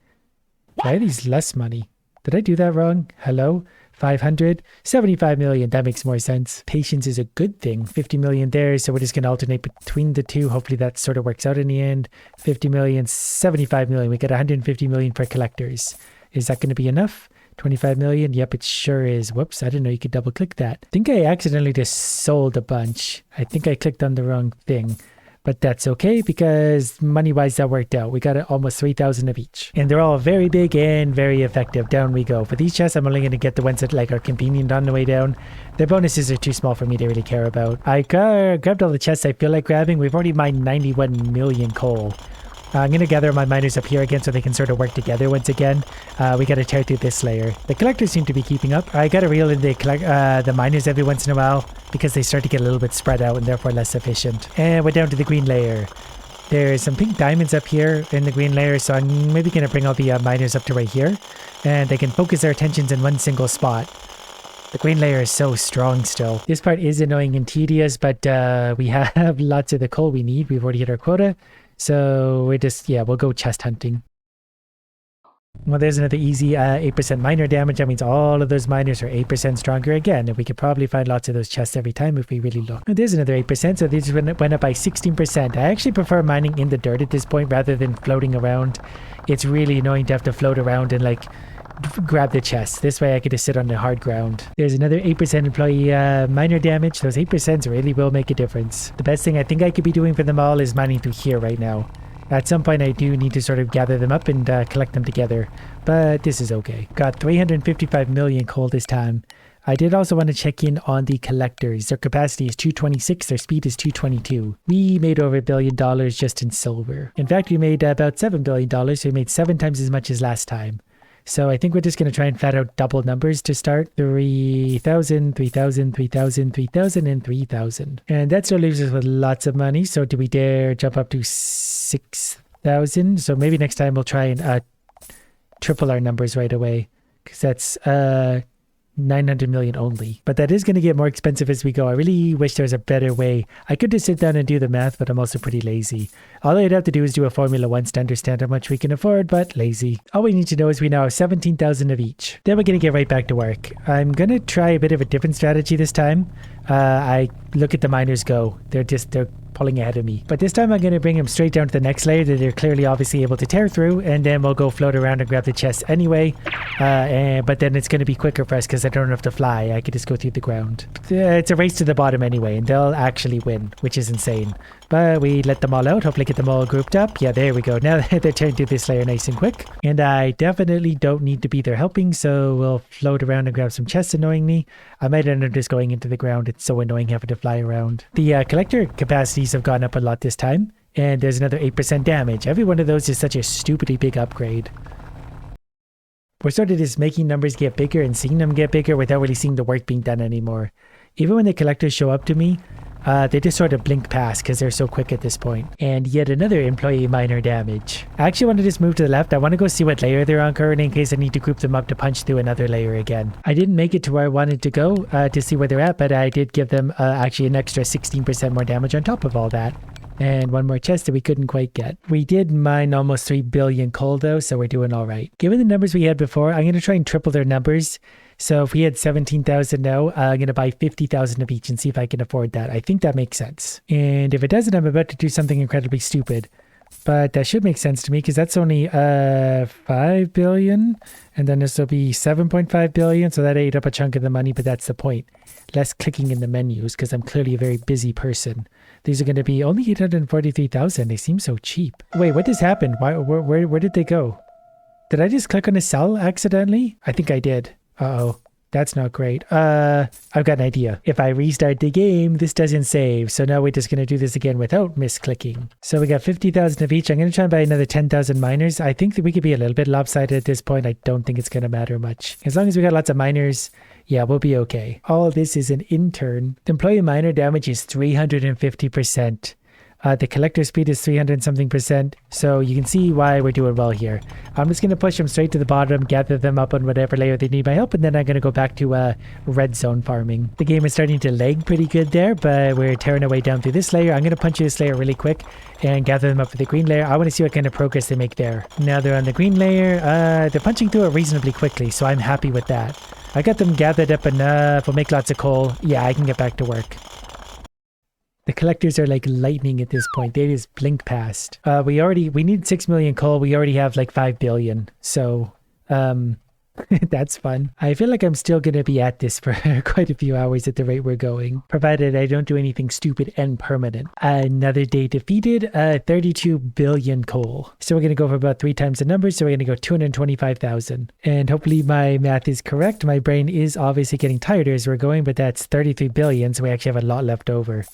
why are these less money? Did I do that wrong? Hello? 500, 75 million. That makes more sense. Patience is a good thing. 50 million there, so we're just going to alternate between the two. Hopefully that sort of works out in the end. 50 million, 75 million. We got 150 million for collectors. Is that going to be enough? 25 million? Yep, it sure is. Whoops, I didn't know you could double click that. I think I accidentally just sold a bunch. I think I clicked on the wrong thing. But that's okay, because money-wise that worked out. We got almost 3,000 of each. And they're all very big and very effective. Down we go. For these chests, I'm only going to get the ones that like are convenient on the way down. The bonuses are too small for me to really care about. I grabbed all the chests I feel like grabbing. We've already mined 91 million coal. I'm going to gather my miners up here again so they can sort of work together once again. We got to tear through this layer. The collectors seem to be keeping up. I got to reel in the miners every once in a while because they start to get a little bit spread out and therefore less efficient. And we're down to the green layer. There's some pink diamonds up here in the green layer, so I'm maybe going to bring all the miners up to right here. And they can focus their attentions in one single spot. The green layer is so strong still. This part is annoying and tedious, but we have lots of the coal we need. We've already hit our quota. So we're just, yeah, we'll go chest hunting. Well, there's another easy 8% miner damage. That means all of those miners are 8% stronger again. And we could probably find lots of those chests every time if we really look. And there's another 8%. So these went up by 16%. I actually prefer mining in the dirt at this point rather than floating around. It's really annoying to have to float around and like grab the chest. This way I could just sit on the hard ground. There's another 8% employee miner damage. Those 8% really will make a difference. The best thing I think I could be doing for them all is mining through here right now. At some point I do need to sort of gather them up and collect them together, but this is okay. Got 355 million coal this time. I did also want to check in on the collectors. Their capacity is 226, their speed is 222. We made over $1 billion just in silver. In fact, we made about $7 billion, so we made 7 times as much as last time. So I think we're just going to try and flat out double numbers to start. 3,000, 3,000, 3,000, 3,000, and 3,000. And that still leaves us with lots of money. So do we dare jump up to 6,000? So maybe next time we'll try and triple our numbers right away. Because that's 900 million only. But that is going to get more expensive as we go. I really wish there was a better way. I could just sit down and do the math, but I'm also pretty lazy. All I'd have to do is do a formula once to understand how much we can afford, but lazy. All we need to know is we now have 17,000 of each. Then we're going to get right back to work. I'm going to try a bit of a different strategy this time. I look at the miners go. They're pulling ahead of me. But this time I'm going to bring them straight down to the next layer that they're clearly obviously able to tear through, and then we'll go float around and grab the chest anyway. But then it's going to be quicker for us because I don't have to fly. I could just go through the ground. It's a race to the bottom anyway, and they'll actually win, which is insane. But we let them all out, hopefully get them all grouped up. Yeah, there we go. Now they're turning through this layer nice and quick. And I definitely don't need to be there helping, so we'll float around and grab some chests annoyingly. I might end up just going into the ground. It's so annoying having to fly around. The collector capacities have gone up a lot this time, and there's another 8% damage. Every one of those is such a stupidly big upgrade. We're sort of just making numbers get bigger and seeing them get bigger without really seeing the work being done anymore. Even when the collectors show up to me, they just sort of blink past because they're so quick at this point. And yet another employee miner damage. I actually want to just move to the left. I want to go see what layer they're on currently in case I need to group them up to punch through another layer again. I didn't make it to where I wanted to go to see where they're at, but I did give them actually an extra 16% more damage on top of all that. And one more chest that we couldn't quite get. We did mine almost 3 billion coal though, so we're doing all right. Given the numbers we had before, I'm going to try and triple their numbers. So if we had 17,000 now, I'm going to buy 50,000 of each and see if I can afford that. I think that makes sense. And if it doesn't, I'm about to do something incredibly stupid. But that should make sense to me because that's only 5 billion. And then this will be 7.5 billion. So that ate up a chunk of the money, but that's the point. Less clicking in the menus because I'm clearly a very busy person. These are going to be only 843,000. They seem so cheap. Wait, what just happened? Where did they go? Did I just click on a cell accidentally? I think I did. Uh-oh. That's not great. I've got an idea. If I restart the game, this doesn't save. So now we're just going to do this again without misclicking. So we got 50,000 of each. I'm going to try and buy another 10,000 miners. I think that we could be a little bit lopsided at this point. I don't think it's going to matter much. As long as we got lots of miners, yeah, we'll be okay. All this is an intern. The employee miner damage is 350%. The collector speed is 300 something percent, so you can see why we're doing well here. I'm just going to push them straight to the bottom, gather them up on whatever layer they need my help, and then I'm going to go back to red zone farming. The game is starting to lag pretty good there, but we're tearing our way down through this layer. I'm going to punch this layer really quick and gather them up for the green layer. I want to see what kind of progress they make there. Now they're on the green layer. They're punching through it reasonably quickly, so I'm happy with that. I got them gathered up enough. We'll make lots of coal. Yeah, I can get back to work. The collectors are like lightning at this point. They just blink past. We need 6 million coal. We already have like 5 billion. So, that's fun. I feel like I'm still going to be at this for quite a few hours at the rate we're going, provided I don't do anything stupid and permanent. Another day defeated, 32 billion coal. So we're going to go for about 3 times the numbers. So we're going to go 225,000. And hopefully my math is correct. My brain is obviously getting tired as we're going, but that's 33 billion. So we actually have a lot left over.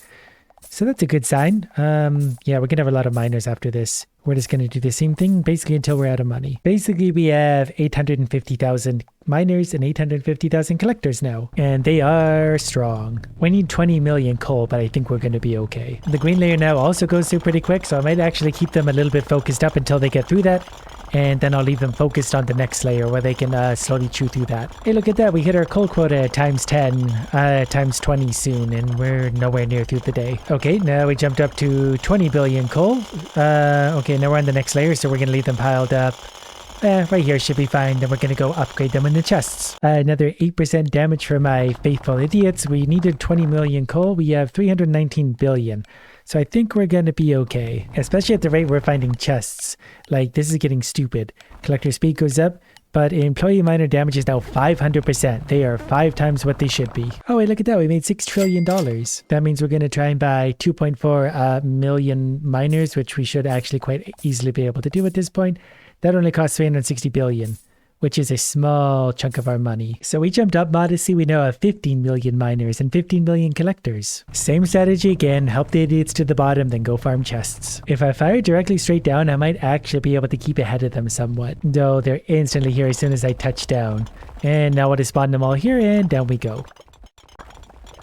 So that's a good sign. Yeah, we're going to have a lot of miners after this. We're just going to do the same thing basically until we're out of money. Basically, we have 850,000 miners and 850,000 collectors now. And they are strong. We need 20 million coal, but I think we're going to be okay. The green layer now also goes through pretty quick, so I might actually keep them a little bit focused up until they get through that. And then I'll leave them focused on the next layer where they can slowly chew through that. Hey, look at that. We hit our coal quota at times 10, times 20 soon, and we're nowhere near through the day. Okay, now we jumped up to 20 billion coal. Okay, now we're on the next layer, so we're going to leave them piled up. Right here should be fine. Then we're going to go upgrade them in the chests. Another 8% damage for my faithful idiots. We needed 20 million coal. We have 319 billion. So I think we're going to be okay, especially at the rate we're finding chests. Like, this is getting stupid. Collector speed goes up, but employee miner damage is now 500%. They are 5 times what they should be. Oh, wait, look at that. We made $6 trillion. That means we're going to try and buy 2.4 million miners, which we should actually quite easily be able to do at this point. That only costs 360 billion. Which is a small chunk of our money. So we jumped up modestly. We now have 15 million miners and 15 million collectors. Same strategy again, help the idiots to the bottom, then go farm chests. If I fire directly straight down, I might actually be able to keep ahead of them somewhat. Though they're instantly here as soon as I touch down. And now I'll just spawn them all here and down we go.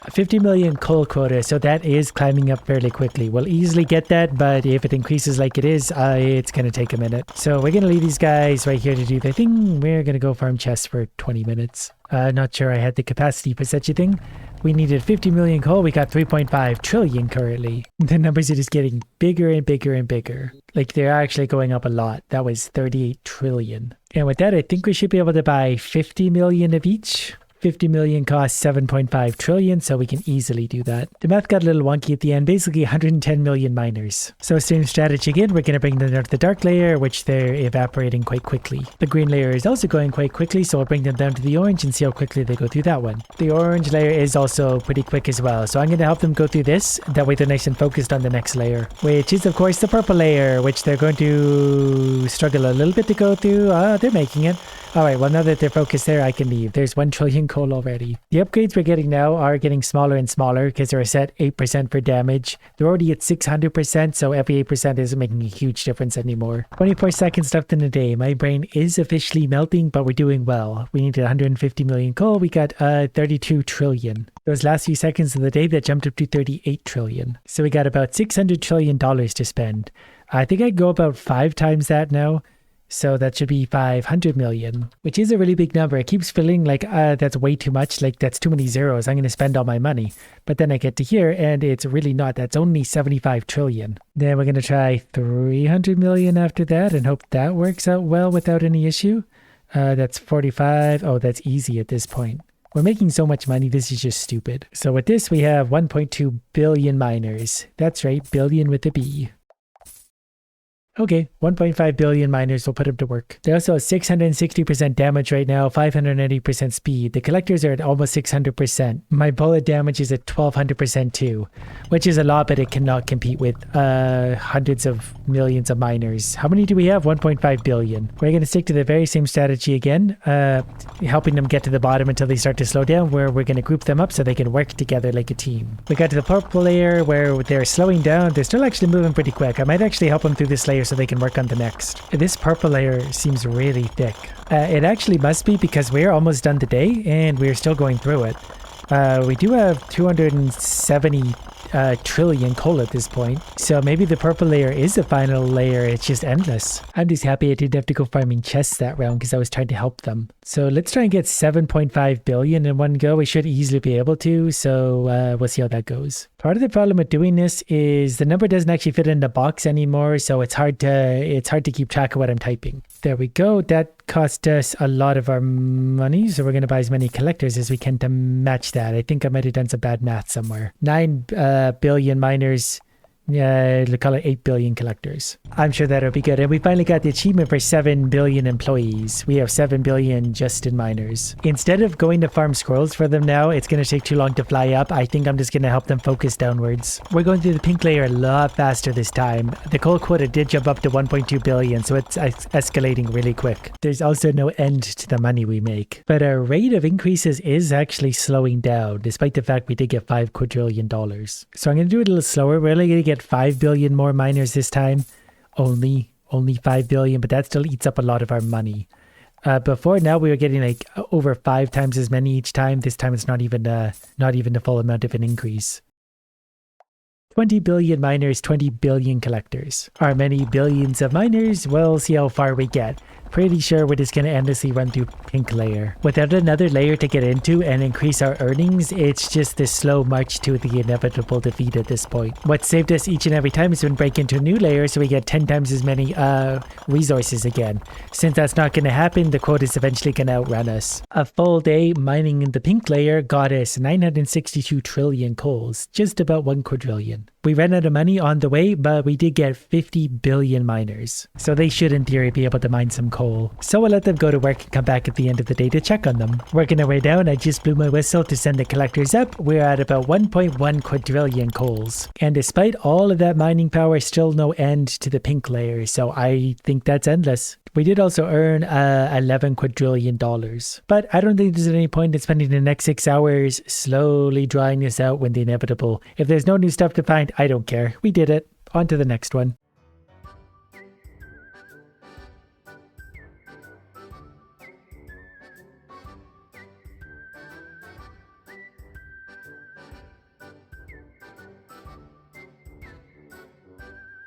50 million coal quota, so that is climbing up fairly quickly. We'll easily get that, but if it increases like it is, it's going to take a minute. So we're going to leave these guys right here to do their thing. We're going to go farm chests for 20 minutes. Not sure I had the capacity for such a thing. We needed 50 million coal. We got 3.5 trillion currently. The numbers are just getting bigger and bigger and bigger. Like they're actually going up a lot. That was 38 trillion. And with that, I think we should be able to buy 50 million of each. 50 million costs 7.5 trillion, so we can easily do that. The math got a little wonky at the end, basically 110 million miners. So same strategy again, we're going to bring them down to the dark layer, which they're evaporating quite quickly. The green layer is also going quite quickly, so I'll bring them down to the orange and see how quickly they go through that one. The orange layer is also pretty quick as well, so I'm going to help them go through this. That way they're nice and focused on the next layer, which is of course the purple layer, which they're going to struggle a little bit to go through. They're making it. Alright, well now that they're focused there, I can leave. There's 1 trillion coal already. The upgrades we're getting now are getting smaller and smaller because they're set 8% for damage. They're already at 600%, so every 8% isn't making a huge difference anymore. 24 seconds left in the day. My brain is officially melting, but we're doing well. We needed 150 million coal. We got 32 trillion. Those last few seconds of the day, that jumped up to 38 trillion. So we got about $600 trillion to spend. I think I'd go about 5 times that now. So that should be 500 million, which is a really big number. It keeps feeling like that's way too much, like that's too many zeros. I'm going to spend all my money. But then I get to here and it's really not. That's only 75 trillion. Then we're going to try 300 million after that and hope that works out well without any issue. That's 45. Oh, that's easy at this point. We're making so much money, this is just stupid. So with this, we have 1.2 billion miners. That's right, billion with a B. Okay, 1.5 billion miners will put them to work. They also have 660% damage right now, 580% speed. The collectors are at almost 600%. My bullet damage is at 1200% too, which is a lot, but it cannot compete with hundreds of millions of miners. How many do we have? 1.5 billion. We're going to stick to the very same strategy again, helping them get to the bottom until they start to slow down, where we're going to group them up so they can work together like a team. We got to the purple layer where they're slowing down. They're still actually moving pretty quick. I might actually help them through this layer so they can work on the next. This purple layer seems really thick. It actually must be because we're almost done today and we're still going through it. We do have 270 trillion coal at this point. So maybe the purple layer is the final layer. It's just endless. I'm just happy I didn't have to go farming chests that round because I was trying to help them. So let's try and get 7.5 billion in one go. We should easily be able to. So we'll see how that goes. Part of the problem with doing this is the number doesn't actually fit in the box anymore. So it's hard to keep track of what I'm typing. There we go. That cost us a lot of our money. So we're going to buy as many collectors as we can to match that. I think I might have done some bad math somewhere. 9 billion miners. Yeah, we'll call it 8 billion collectors. I'm sure that'll be good. And we finally got the achievement for 7 billion employees. We have 7 billion just in miners. Instead of going to farm squirrels for them now, it's going to take too long to fly up. I think I'm just going to help them focus downwards. We're going through the pink layer a lot faster this time. The coal quota did jump up to 1.2 billion, so it's escalating really quick. There's also no end to the money we make. But our rate of increases is actually slowing down, despite the fact we did get $5 quadrillion. So I'm going to do it a little slower. We're only going to get 5 billion more miners this time. Only 5 billion, but that still eats up a lot of our money. Before now we were getting like over 5 times as many each time. This time it's not even the full amount of an increase. 20 billion miners, 20 billion collectors. Are many billions of miners? We'll see how far we get. Pretty sure we're just going to endlessly run through pink layer. Without another layer to get into and increase our earnings, it's just this slow march to the inevitable defeat at this point. What saved us each and every time is when we break into a new layer so we get 10 times as many resources again. Since that's not going to happen, the quota is eventually going to outrun us. A full day mining in the pink layer got us 962 trillion coals, just about 1 quadrillion. We ran out of money on the way, but we did get 50 billion miners. So they should in theory be able to mine some coal. So we'll let them go to work and come back at the end of the day to check on them. Working our way down, I just blew my whistle to send the collectors up. We're at about 1.1 quadrillion coals. And despite all of that mining power, still no end to the pink layer. So I think that's endless. We did also earn $11 quadrillion. But I don't think there's any point in spending the next 6 hours slowly drawing this out when the inevitable. If there's no new stuff to find, I don't care. We did it. On to the next one.